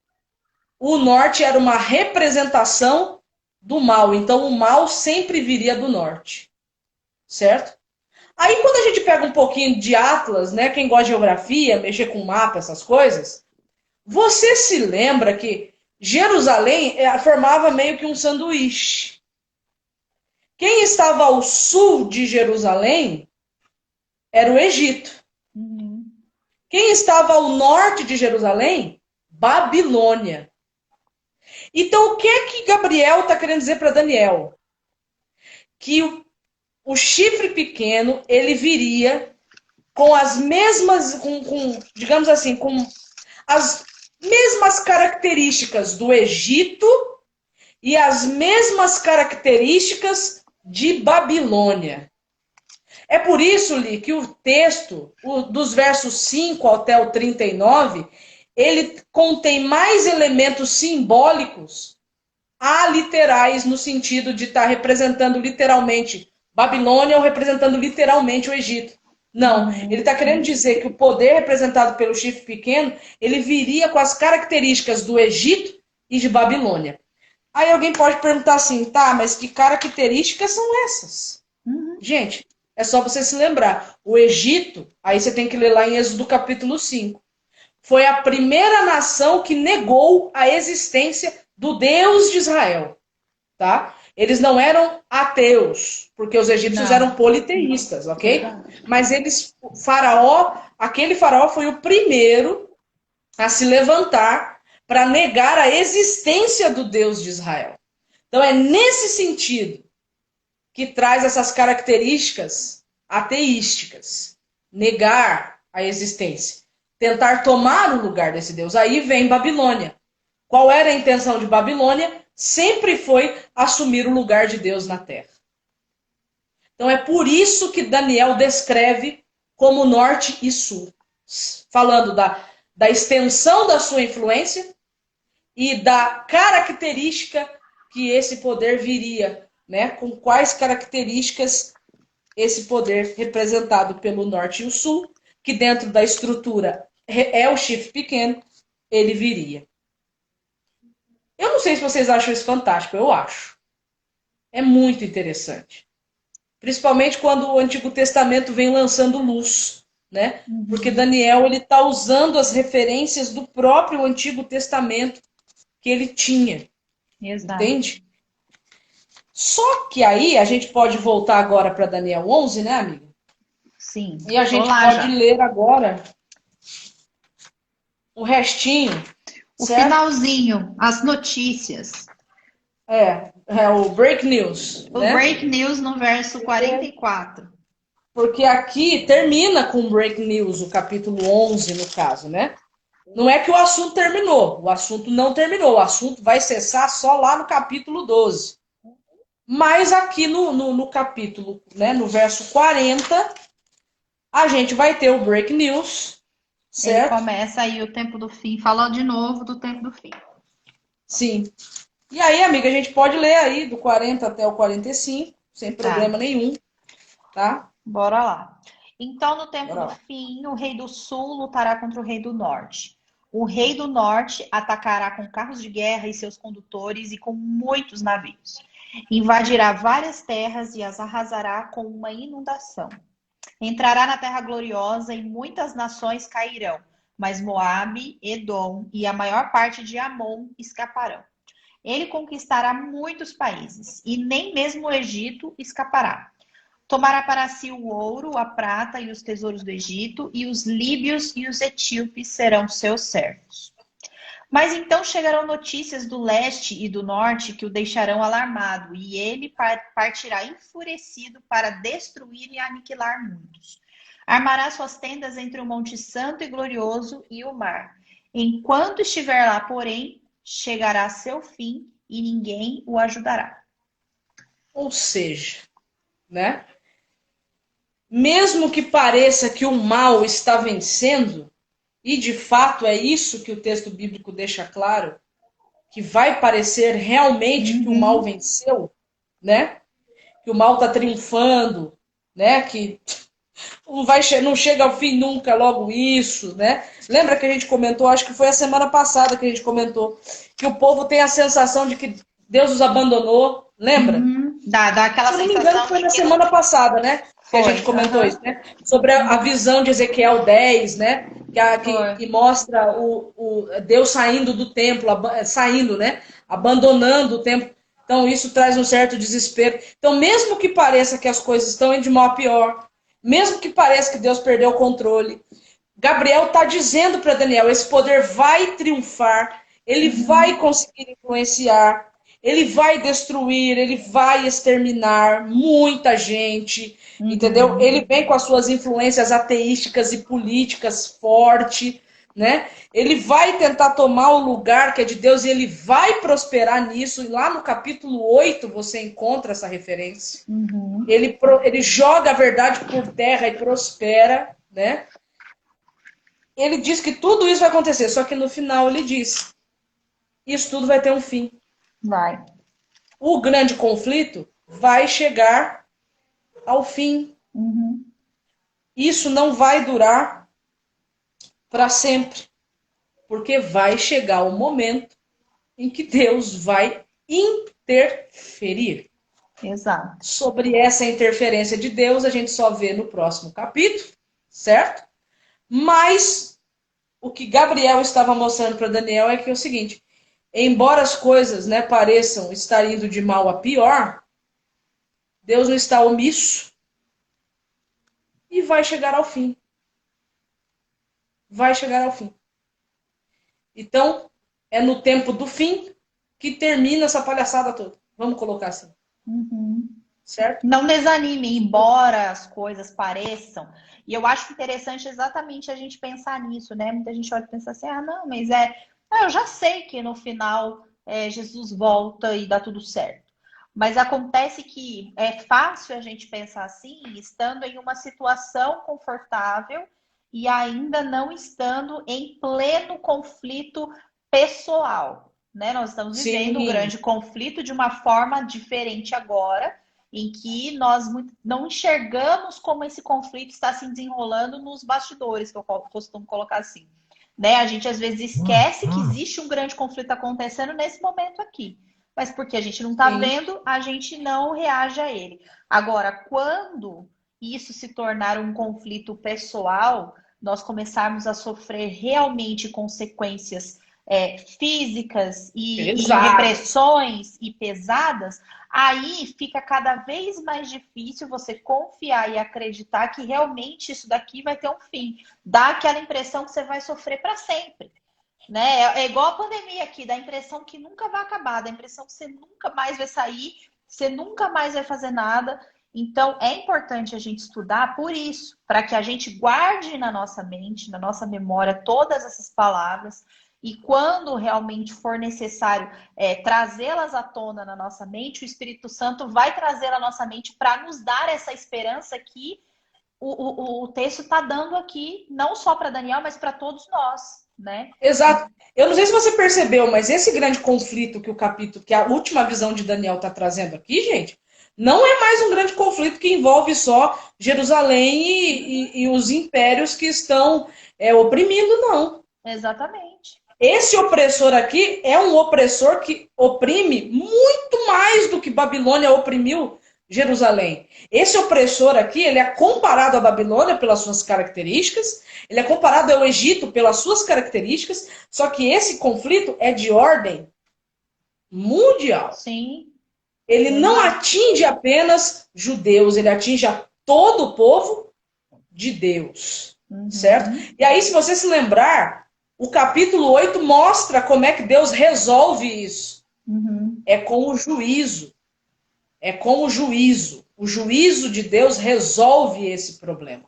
o norte era uma representação do mal. Então, o mal sempre viria do norte. Certo? Aí, quando a gente pega um pouquinho de Atlas, né? Quem gosta de geografia, mexer com mapa, essas coisas, você se lembra que Jerusalém formava meio que um sanduíche. Quem estava ao sul de Jerusalém era o Egito. Uhum. Quem estava ao norte de Jerusalém? Babilônia. Então, o que é que Gabriel está querendo dizer para Daniel? Que o chifre pequeno, ele viria com as mesmas, digamos assim, com as mesmas características do Egito e as mesmas características de Babilônia. É por isso, Li, que o texto, dos versos 5 até o 39, ele contém mais elementos simbólicos aliterais, no sentido de estar representando literalmente Babilônia ou representando literalmente o Egito. Não, ele está querendo dizer que o poder representado pelo chifre pequeno, ele viria com as características do Egito e de Babilônia. Aí alguém pode perguntar assim, tá, mas que características são essas? Gente, é só você se lembrar. O Egito, aí você tem que ler lá em Êxodo capítulo 5, foi a primeira nação que negou a existência do Deus de Israel, tá? Eles não eram ateus, porque os egípcios eram politeístas, ok? Mas eles, aquele faraó foi o primeiro a se levantar para negar a existência do Deus de Israel. Então é nesse sentido que traz essas características ateísticas, negar a existência, tentar tomar o lugar desse Deus. Aí vem Babilônia. Qual era a intenção de Babilônia? Sempre foi assumir o lugar de Deus na terra. Então é por isso que Daniel descreve como norte e sul, falando da extensão da sua influência e da característica que esse poder viria, né? Com quais características esse poder representado pelo norte e o sul, que dentro da estrutura é o chifre pequeno, ele viria. Eu não sei se vocês acham isso fantástico, eu acho. É muito interessante. Principalmente quando o Antigo Testamento vem lançando luz, né? Porque Daniel, ele está usando as referências do próprio Antigo Testamento que ele tinha. Exato. Entende? Só que aí a gente pode voltar agora para Daniel 11, né, amiga? Sim. E a gente pode ler agora o restinho. O finalzinho, as notícias. É o Break News. O Break News no verso 44. Porque aqui termina com Break News, o capítulo 11, no caso, né? Não é que o assunto terminou. O assunto não terminou. O assunto vai cessar só lá no capítulo 12. Mas aqui no capítulo, né, no verso 40, a gente vai ter o Break News, certo? Ele começa aí o tempo do fim, falando de novo do tempo do fim. Sim. E aí, amiga, a gente pode ler aí do 40 até o 45, sem problema nenhum, tá? Bora lá. Então, no tempo do fim, o rei do sul lutará contra o rei do norte. O rei do norte atacará com carros de guerra e seus condutores e com muitos navios. Invadirá várias terras e as arrasará com uma inundação. Entrará na terra gloriosa e muitas nações cairão, mas Moabe, Edom e a maior parte de Amon escaparão. Ele conquistará muitos países e nem mesmo o Egito escapará. Tomará para si o ouro, a prata e os tesouros do Egito, e os líbios e os etíopes serão seus servos. Mas então chegarão notícias do leste e do norte que o deixarão alarmado, e ele partirá enfurecido para destruir e aniquilar muitos. Armará suas tendas entre o Monte Santo e Glorioso e o mar. Enquanto estiver lá, porém, chegará seu fim e ninguém o ajudará. Ou seja, né? Mesmo que pareça que o mal está vencendo, e de fato é isso que o texto bíblico deixa claro, que vai parecer realmente que o mal venceu, né? Que o mal está triunfando, né? Que não chega ao fim nunca logo isso, né? Lembra que a gente comentou, acho que foi a semana passada que a gente comentou, que o povo tem a sensação de que Deus os abandonou, lembra? Dá aquela sensação. Se eu não me engano, foi na semana passada, né? Que a gente comentou isso, né? Sobre a visão de Ezequiel 10, né? Que mostra o Deus saindo do templo, saindo, né? Abandonando o templo. Então, isso traz um certo desespero. Então, mesmo que pareça que as coisas estão indo de mal a pior, mesmo que pareça que Deus perdeu o controle, Gabriel está dizendo para Daniel, esse poder vai triunfar, ele vai conseguir influenciar, ele vai destruir, ele vai exterminar muita gente, entendeu? Ele vem com as suas influências ateísticas e políticas forte, né? Ele vai tentar tomar o lugar que é de Deus e ele vai prosperar nisso. E lá no capítulo 8 você encontra essa referência. Uhum. Ele joga a verdade por terra e prospera, né? Ele diz que tudo isso vai acontecer, só que no final ele diz: isso tudo vai ter um fim. Vai. O grande conflito vai chegar ao fim. Uhum. Isso não vai durar para sempre, porque vai chegar o momento em que Deus vai interferir. Exato. Sobre essa interferência de Deus, a gente só vê no próximo capítulo, certo? Mas o que Gabriel estava mostrando para Daniel é que é o seguinte: embora as coisas, né, pareçam estar indo de mal a pior, Deus não está omisso e vai chegar ao fim. Vai chegar ao fim. Então, é no tempo do fim que termina essa palhaçada toda. Vamos colocar assim. Uhum. Certo? Não desanime, embora as coisas pareçam. E eu acho interessante exatamente a gente pensar nisso, né? Muita gente olha e pensa assim, ah, não, mas eu já sei que no final Jesus volta e dá tudo certo. Mas acontece que é fácil a gente pensar assim, estando em uma situação confortável e ainda não estando em pleno conflito pessoal, né? Nós estamos vivendo um Sim. grande conflito de uma forma diferente agora, em que nós não enxergamos como esse conflito está se desenrolando nos bastidores, que eu costumo colocar assim. Né? A gente às vezes esquece que existe um grande conflito acontecendo nesse momento aqui. Mas porque a gente não está Sim. vendo, a gente não reage a ele. Agora, quando isso se tornar um conflito pessoal, nós começarmos a sofrer realmente consequências físicas e Pesadas. repressões e pesadas, aí fica cada vez mais difícil você confiar e acreditar que realmente isso daqui vai ter um fim. Dá aquela impressão que você vai sofrer para sempre. Né? É igual a pandemia aqui, dá a impressão que nunca vai acabar, dá a impressão que você nunca mais vai sair, você nunca mais vai fazer nada. Então, é importante a gente estudar por isso, para que a gente guarde na nossa mente, na nossa memória, todas essas palavras. E quando realmente for necessário trazê-las à tona na nossa mente, o Espírito Santo vai trazê-la à nossa mente para nos dar essa esperança que o texto está dando aqui, não só para Daniel, mas para todos nós, né? Exato. Eu não sei se você percebeu, mas esse grande conflito que o capítulo, que a última visão de Daniel está trazendo aqui, gente, não é mais um grande conflito que envolve só Jerusalém e os impérios que estão oprimindo, não. Exatamente. Esse opressor aqui é um opressor que oprime muito mais do que Babilônia oprimiu Jerusalém. Esse opressor aqui, ele é comparado à Babilônia pelas suas características, ele é comparado ao Egito pelas suas características, só que esse conflito é de ordem mundial. Sim. Ele não Exato. atinge apenas judeus, ele atinge a todo o povo de Deus, certo? Uhum. E aí, se você se lembrar, o capítulo 8 mostra como é que Deus resolve isso. Uhum. É com o juízo. É com o juízo. O juízo de Deus resolve esse problema.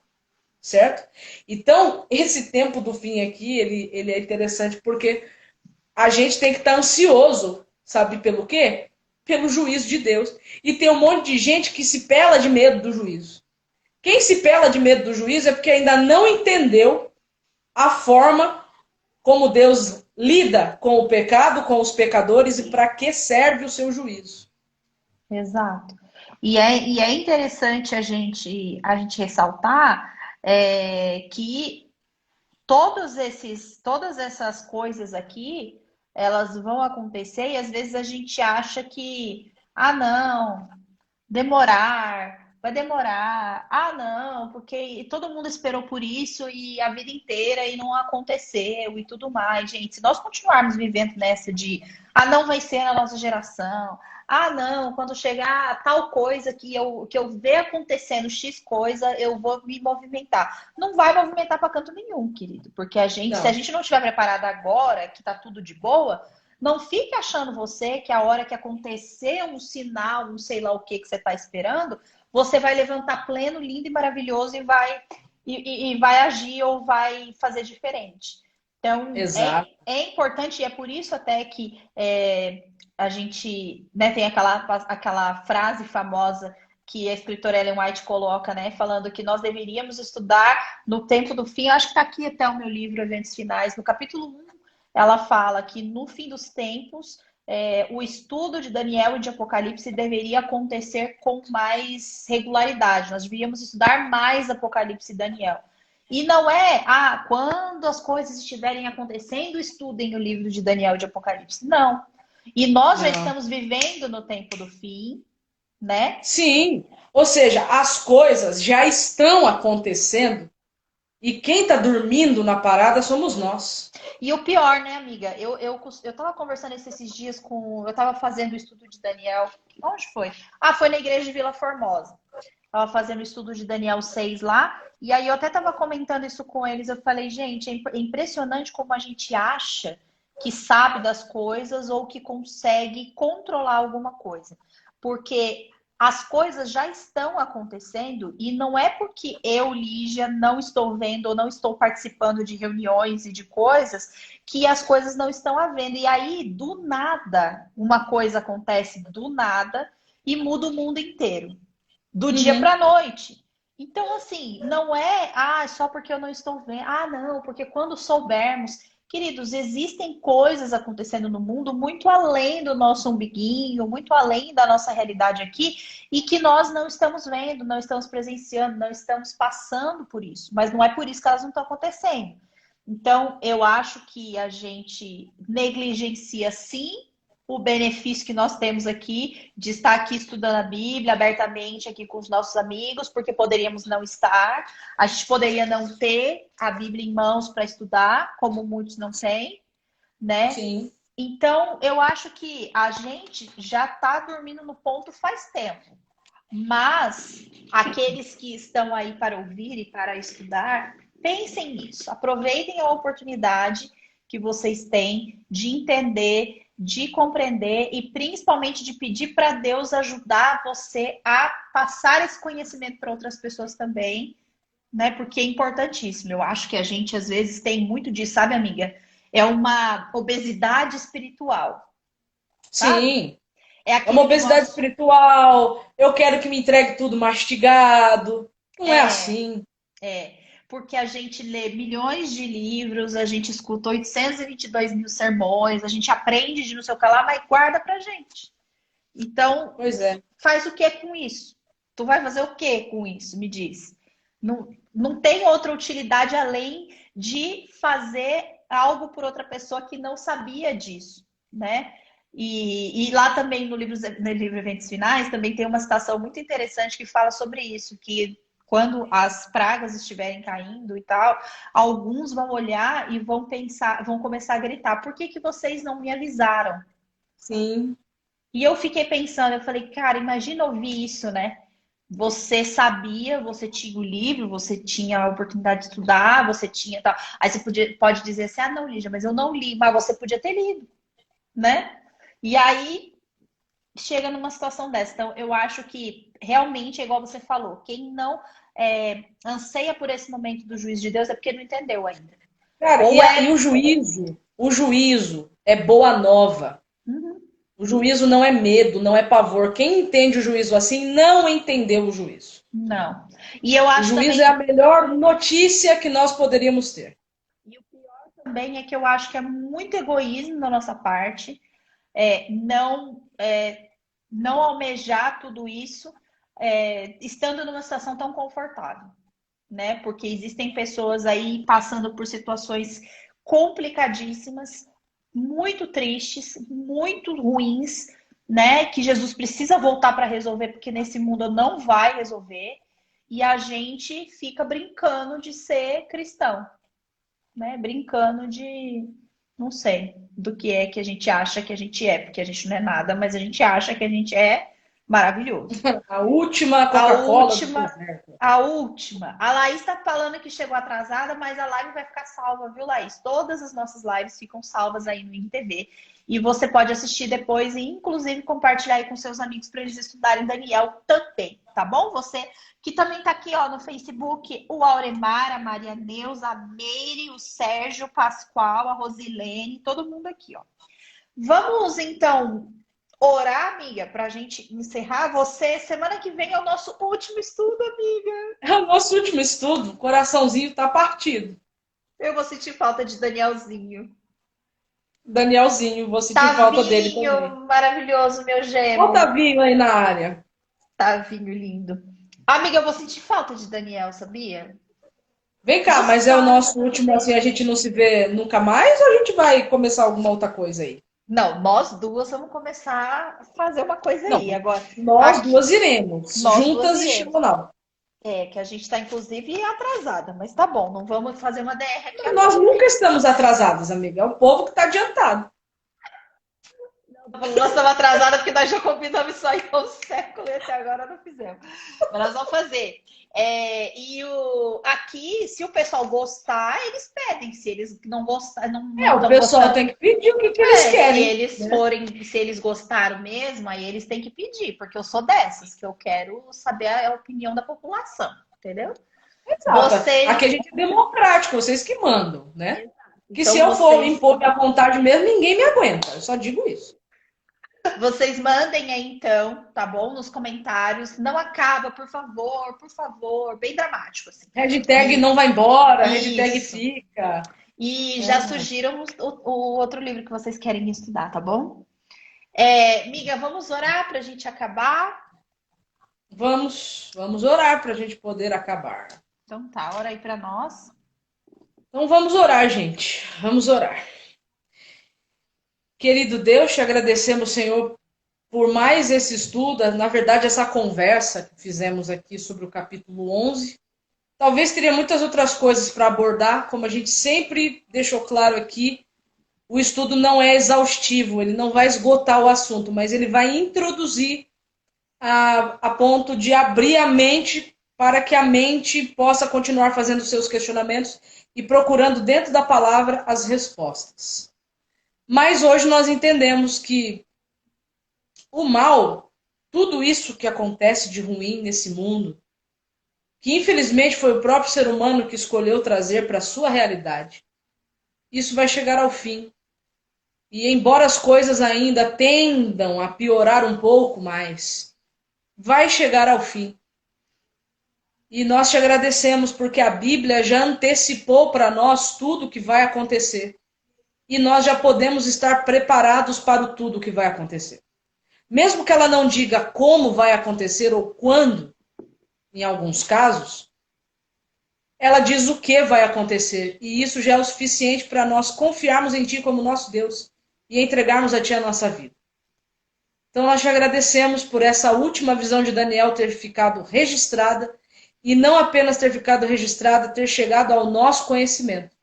Certo? Então, esse tempo do fim aqui, ele é interessante porque a gente tem que estar ansioso, sabe pelo quê? Pelo juízo de Deus. E tem um monte de gente que se pela de medo do juízo. Quem se pela de medo do juízo é porque ainda não entendeu a forma como Deus lida com o pecado, com os pecadores e para que serve o seu juízo. Exato. E é interessante a gente ressaltar que todas essas coisas aqui, elas vão acontecer e às vezes a gente acha que, ah, não, vai demorar. Ah, não, porque todo mundo esperou por isso e a vida inteira e não aconteceu e tudo mais, gente. Se nós continuarmos vivendo nessa de, ah, não vai ser na nossa geração. Ah, não, quando chegar tal coisa que eu ver acontecendo X coisa, eu vou me movimentar. Não vai movimentar para canto nenhum, querido, porque se a Não. gente não estiver preparado agora, que tá tudo de boa, não fique achando você que a hora que acontecer um sinal, um sei lá o que você está esperando, você vai levantar pleno, lindo e maravilhoso e vai agir ou vai fazer diferente. Então, Exato. é importante, e é por isso até que a gente, né, tem aquela frase famosa que a escritora Ellen White coloca, né, falando que nós deveríamos estudar no tempo do fim. Eu acho que está aqui até o meu livro, Eventos Finais, no capítulo 1, ela fala que no fim dos tempos, o estudo de Daniel e de Apocalipse deveria acontecer com mais regularidade. Nós deveríamos estudar mais Apocalipse e Daniel. E não é, quando as coisas estiverem acontecendo, estudem o livro de Daniel e de Apocalipse. Não. E nós já Não. estamos vivendo no tempo do fim, né? Sim, ou seja, as coisas já estão acontecendo e quem está dormindo na parada somos nós. E o pior, né, amiga? Eu tava conversando esses dias com. Eu tava fazendo o estudo de Daniel. Onde foi? Foi na igreja de Vila Formosa. Tava fazendo o estudo de Daniel 6 lá. E aí eu até tava comentando isso com eles. Eu falei, gente, é impressionante como a gente acha que sabe das coisas ou que consegue controlar alguma coisa. Porque as coisas já estão acontecendo e não é porque eu, Lígia, não estou vendo ou não estou participando de reuniões e de coisas que as coisas não estão havendo. E aí, do nada, uma coisa acontece do nada e muda o mundo inteiro, do dia para Uhum. a noite. Então, assim, não é, só porque eu não estou vendo. Não, porque quando soubermos. Queridos, existem coisas acontecendo no mundo muito além do nosso umbiguinho, muito além da nossa realidade aqui, e que nós não estamos vendo, não estamos presenciando, não estamos passando por isso. Mas não é por isso que elas não estão acontecendo. Então, eu acho que a gente negligencia sim o benefício que nós temos aqui de estar aqui estudando a Bíblia abertamente aqui com os nossos amigos, porque poderíamos não estar, a gente poderia não ter a Bíblia em mãos para estudar, como muitos não têm, né? Sim. Então, eu acho que a gente já está dormindo no ponto faz tempo. Mas aqueles que estão aí para ouvir e para estudar, pensem nisso. Aproveitem a oportunidade que vocês têm de entender, de compreender e principalmente de pedir para Deus ajudar você a passar esse conhecimento para outras pessoas também, né? Porque é importantíssimo. Eu acho que a gente às vezes tem muito disso, sabe, amiga? É uma obesidade espiritual, sabe? Sim. É É uma aquele obesidade negócio. espiritual. Eu quero que me entregue tudo mastigado. Não é É, assim. porque a gente lê milhões de livros, a gente escuta 822 mil sermões, a gente aprende de não sei o que lá, mas guarda pra gente. Então, Pois é. faz o que com isso? Tu vai fazer o que com isso? Me diz. Não, não tem outra utilidade além de fazer algo por outra pessoa que não sabia disso, né? E lá também no livro Eventos Finais também tem uma citação muito interessante que fala sobre isso, que quando as pragas estiverem caindo e tal, alguns vão olhar e vão pensar, vão começar a gritar: por que que vocês não me avisaram? Sim. E eu fiquei pensando, eu falei, cara, imagina ouvir isso, né? Você sabia, você tinha o livro, você tinha a oportunidade de estudar, você tinha tal. Aí você pode dizer assim, não, Lígia, mas eu não li, mas você podia ter lido, né? E aí chega numa situação dessa. Então, eu acho que realmente é igual você falou, quem não anseia por esse momento do juízo de Deus é porque não entendeu ainda. Cara, Ou e é. o juízo é boa nova. Uhum. O juízo não é medo, não é pavor. Quem entende o juízo assim não entendeu o juízo. Não. E eu O acho juízo é a também. melhor notícia que nós poderíamos ter. E o pior também é que eu acho que é muito egoísmo da nossa parte não almejar tudo isso estando numa situação tão confortável, né? Porque existem pessoas aí passando por situações complicadíssimas, muito tristes, muito ruins, né? Que Jesus precisa voltar para resolver, porque nesse mundo não vai resolver. E a gente fica brincando de ser cristão, né? Brincando de, não sei, do que é que a gente acha que a gente é, porque a gente não é nada, mas a gente acha que a gente é maravilhoso. A última A Coca-Cola do última, deserto. a última. A Laís tá falando que chegou atrasada, mas a live vai ficar salva, viu, Laís? Todas as nossas lives ficam salvas aí no InTV. E você pode assistir depois e, inclusive, compartilhar aí com seus amigos para eles estudarem Daniel também. tá bom? Você que também tá aqui, ó, no Facebook, o Auremar, a Maria Neuza, a Meire, o Sérgio, o Pascoal, a Rosilene, todo mundo aqui, ó. Vamos, então, orar, amiga, pra gente encerrar. Você, semana que vem é o nosso último estudo, amiga. É o nosso último estudo, o coraçãozinho tá partido. Eu vou sentir falta de Danielzinho. Danielzinho, vou sentir falta dele também. Tavinho, maravilhoso, meu Olha o gemo. Tavinho aí na área. Tavinho lindo. Amiga, eu vou sentir falta de Daniel, sabia? Vem cá, Você mas é o sabe. nosso último, assim, a gente não se vê nunca mais ou a gente vai começar alguma outra coisa aí? Não, nós duas vamos começar a fazer uma coisa aí. Não, Agora, nós aqui, duas iremos, nós duas juntas e iremos. Chimonal. É, que a gente tá, inclusive, atrasada, mas tá bom, não vamos fazer uma DR aqui Nós agora. nunca estamos atrasadas, amiga. É o povo que está adiantado. Nós estamos atrasadas porque nós já combinamos isso aí há um século e até agora não fizemos. Mas nós vamos fazer. Aqui, se o pessoal gostar, eles pedem. Se eles não gostar, não O estão pessoal gostando. tem que pedir o que eles Se querem. eles Né? forem, se eles gostaram mesmo, aí eles têm que pedir, porque eu sou dessas, que eu quero saber a opinião da população, entendeu? Exato. Aqui a Vocês. gente é democrático, vocês que mandam, né? Que se Então eu for vocês. impor minha vontade mesmo, ninguém me aguenta. Eu só digo isso. Vocês mandem aí então, tá bom? Nos comentários. Não acaba, por favor, bem dramático assim. Hashtag E não vai embora, hashtag isso. fica. E já É. surgiram o outro livro que vocês querem estudar, tá bom? Miga, vamos orar pra gente acabar? Vamos orar para a gente poder acabar. Então tá, ora aí pra nós. Então vamos orar, gente. Vamos orar. Querido Deus, te agradecemos, Senhor, por mais esse estudo, na verdade, essa conversa que fizemos aqui sobre o capítulo 11. Talvez teria muitas outras coisas para abordar, como a gente sempre deixou claro aqui, o estudo não é exaustivo, ele não vai esgotar o assunto, mas ele vai introduzir a ponto de abrir a mente para que a mente possa continuar fazendo seus questionamentos e procurando dentro da palavra as respostas. Mas hoje nós entendemos que o mal, tudo isso que acontece de ruim nesse mundo, que infelizmente foi o próprio ser humano que escolheu trazer para a sua realidade, isso vai chegar ao fim. E embora as coisas ainda tendam a piorar um pouco mais, vai chegar ao fim. E nós te agradecemos porque a Bíblia já antecipou para nós tudo o que vai acontecer. E nós já podemos estar preparados para o tudo que vai acontecer. Mesmo que ela não diga como vai acontecer ou quando, em alguns casos, ela diz o que vai acontecer. E isso já é o suficiente para nós confiarmos em Ti como nosso Deus e entregarmos a Ti a nossa vida. Então nós te agradecemos por essa última visão de Daniel ter ficado registrada e não apenas ter ficado registrada, ter chegado ao nosso conhecimento.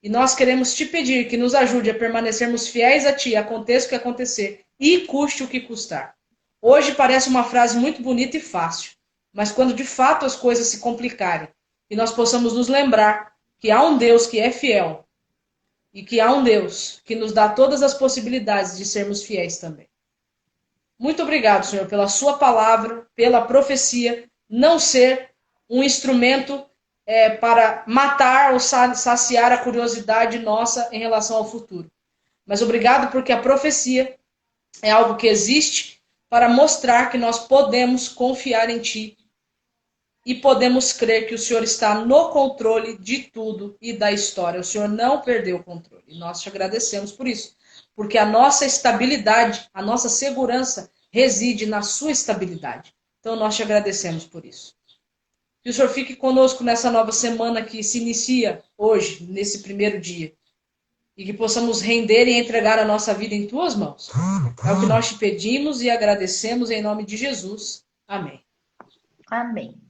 E nós queremos te pedir que nos ajude a permanecermos fiéis a Ti, aconteça o que acontecer e custe o que custar. Hoje parece uma frase muito bonita e fácil, mas quando de fato as coisas se complicarem e nós possamos nos lembrar que há um Deus que é fiel e que há um Deus que nos dá todas as possibilidades de sermos fiéis também. Muito obrigado, Senhor, pela sua palavra, pela profecia, não ser um instrumento para matar ou saciar a curiosidade nossa em relação ao futuro. Mas obrigado porque a profecia é algo que existe para mostrar que nós podemos confiar em Ti e podemos crer que o Senhor está no controle de tudo e da história. O Senhor não perdeu o controle. E nós te agradecemos por isso. Porque a nossa estabilidade, a nossa segurança reside na sua estabilidade. Então nós te agradecemos por isso. Que o Senhor fique conosco nessa nova semana que se inicia hoje, nesse primeiro dia. E que possamos render e entregar a nossa vida em Tuas mãos. É o que nós te pedimos e agradecemos em nome de Jesus. Amém. Amém.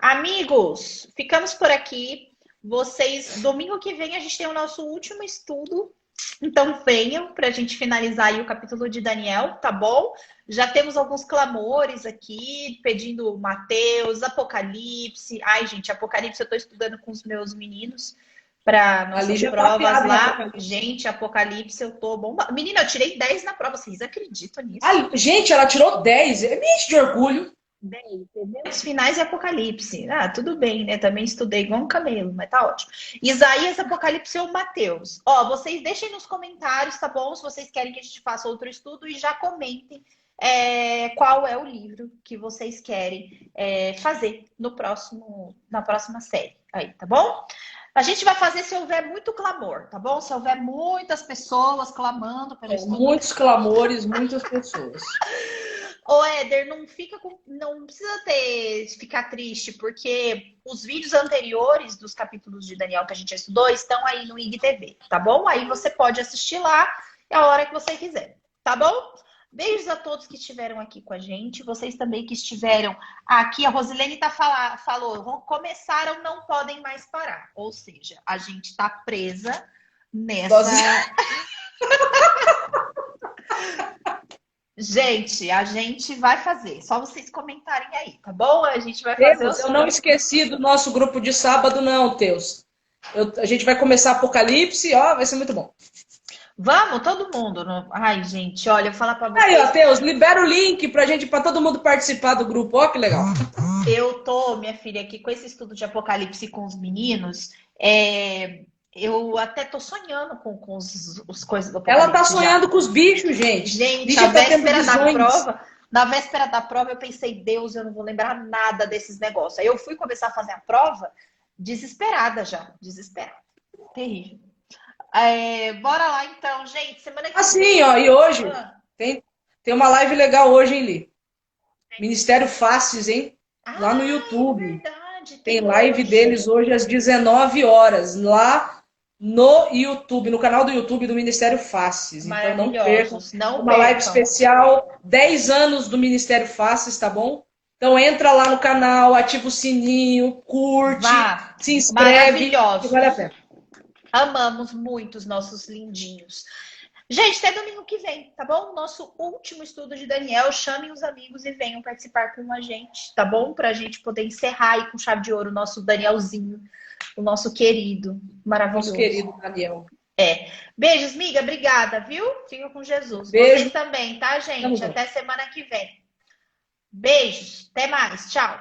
Amigos, ficamos por aqui. Vocês, domingo que vem, a gente tem o nosso último estudo. Então venham para a gente finalizar aí o capítulo de Daniel, tá bom? Já temos alguns clamores aqui, pedindo Mateus, Apocalipse. Ai, gente, Apocalipse eu estou estudando com os meus meninos, para Ali nossas já tá provas afiado no lá. Apocalipse. Gente, Apocalipse, eu tô bomba. Menina, eu tirei 10 na prova, vocês acreditam nisso? Gente, ela tirou 10. Me enche de orgulho. 10, entendeu? Os finais e Apocalipse. Ah, tudo bem, né? Também estudei igual um camelo, mas tá ótimo. Isaías, Apocalipse ou Mateus? Ó, vocês deixem nos comentários, tá bom? Se vocês querem que a gente faça outro estudo e já comentem qual é o livro que vocês querem fazer na próxima série. Aí, tá bom? A gente vai fazer se houver muito clamor, tá bom? Se houver muitas pessoas clamando pelo estudo. Muitos clamores, muitas pessoas. Ô, Éder, não precisa ficar triste, porque os vídeos anteriores dos capítulos de Daniel que a gente já estudou estão aí no IGTV, tá bom? Aí você pode assistir lá a hora que você quiser, tá bom? Beijos a todos que estiveram aqui com a gente, vocês também que estiveram aqui. A Rosilene falou, começaram, não podem mais parar. Ou seja, a gente tá presa nessa... Gente, a gente vai fazer. Só vocês comentarem aí, tá bom? A gente vai fazer Teus, eu não esqueci do nosso grupo de sábado, não, Teus. A gente vai começar Apocalipse, ó, vai ser muito bom. Vamos, todo mundo. Ai, gente, olha, eu vou falar pra vocês. Aí, ó, Teus, libera o link pra gente, pra todo mundo participar do grupo. Ó, que legal. Eu tô, minha filha, aqui com esse estudo de Apocalipse com os meninos. Eu até tô sonhando com os coisas do Apocalipse. Ela tá sonhando já com os bichos, gente. Gente, a véspera da prova, na véspera da prova, eu pensei, Deus, eu não vou lembrar nada desses negócios. Aí eu fui começar a fazer a prova, desesperada já. Desesperada. Terrível. Bora lá, então, gente. Semana que vem. Ó, e hoje tem uma live legal hoje, hein, Li? Ministério Faces, hein? Lá no YouTube. É verdade, tem live deles hoje às 19 horas, lá no YouTube, no canal do YouTube do Ministério Faces. Então não percam. Uma live especial, 10 anos do Ministério Faces, tá bom? Então entra lá no canal, ativa o sininho, curte, se inscreve, que vale a pena. Amamos muito os nossos lindinhos. Gente, até domingo que vem, tá bom? Nosso último estudo de Daniel. Chamem os amigos e venham participar com a gente, tá bom? Pra gente poder encerrar aí com chave de ouro o nosso Danielzinho, o nosso querido, maravilhoso. Nosso querido Daniel. Beijos, miga. Obrigada, viu? Fica com Jesus. Beijo. Vocês também, tá, gente? Até semana que vem. Beijos. Até mais. Tchau.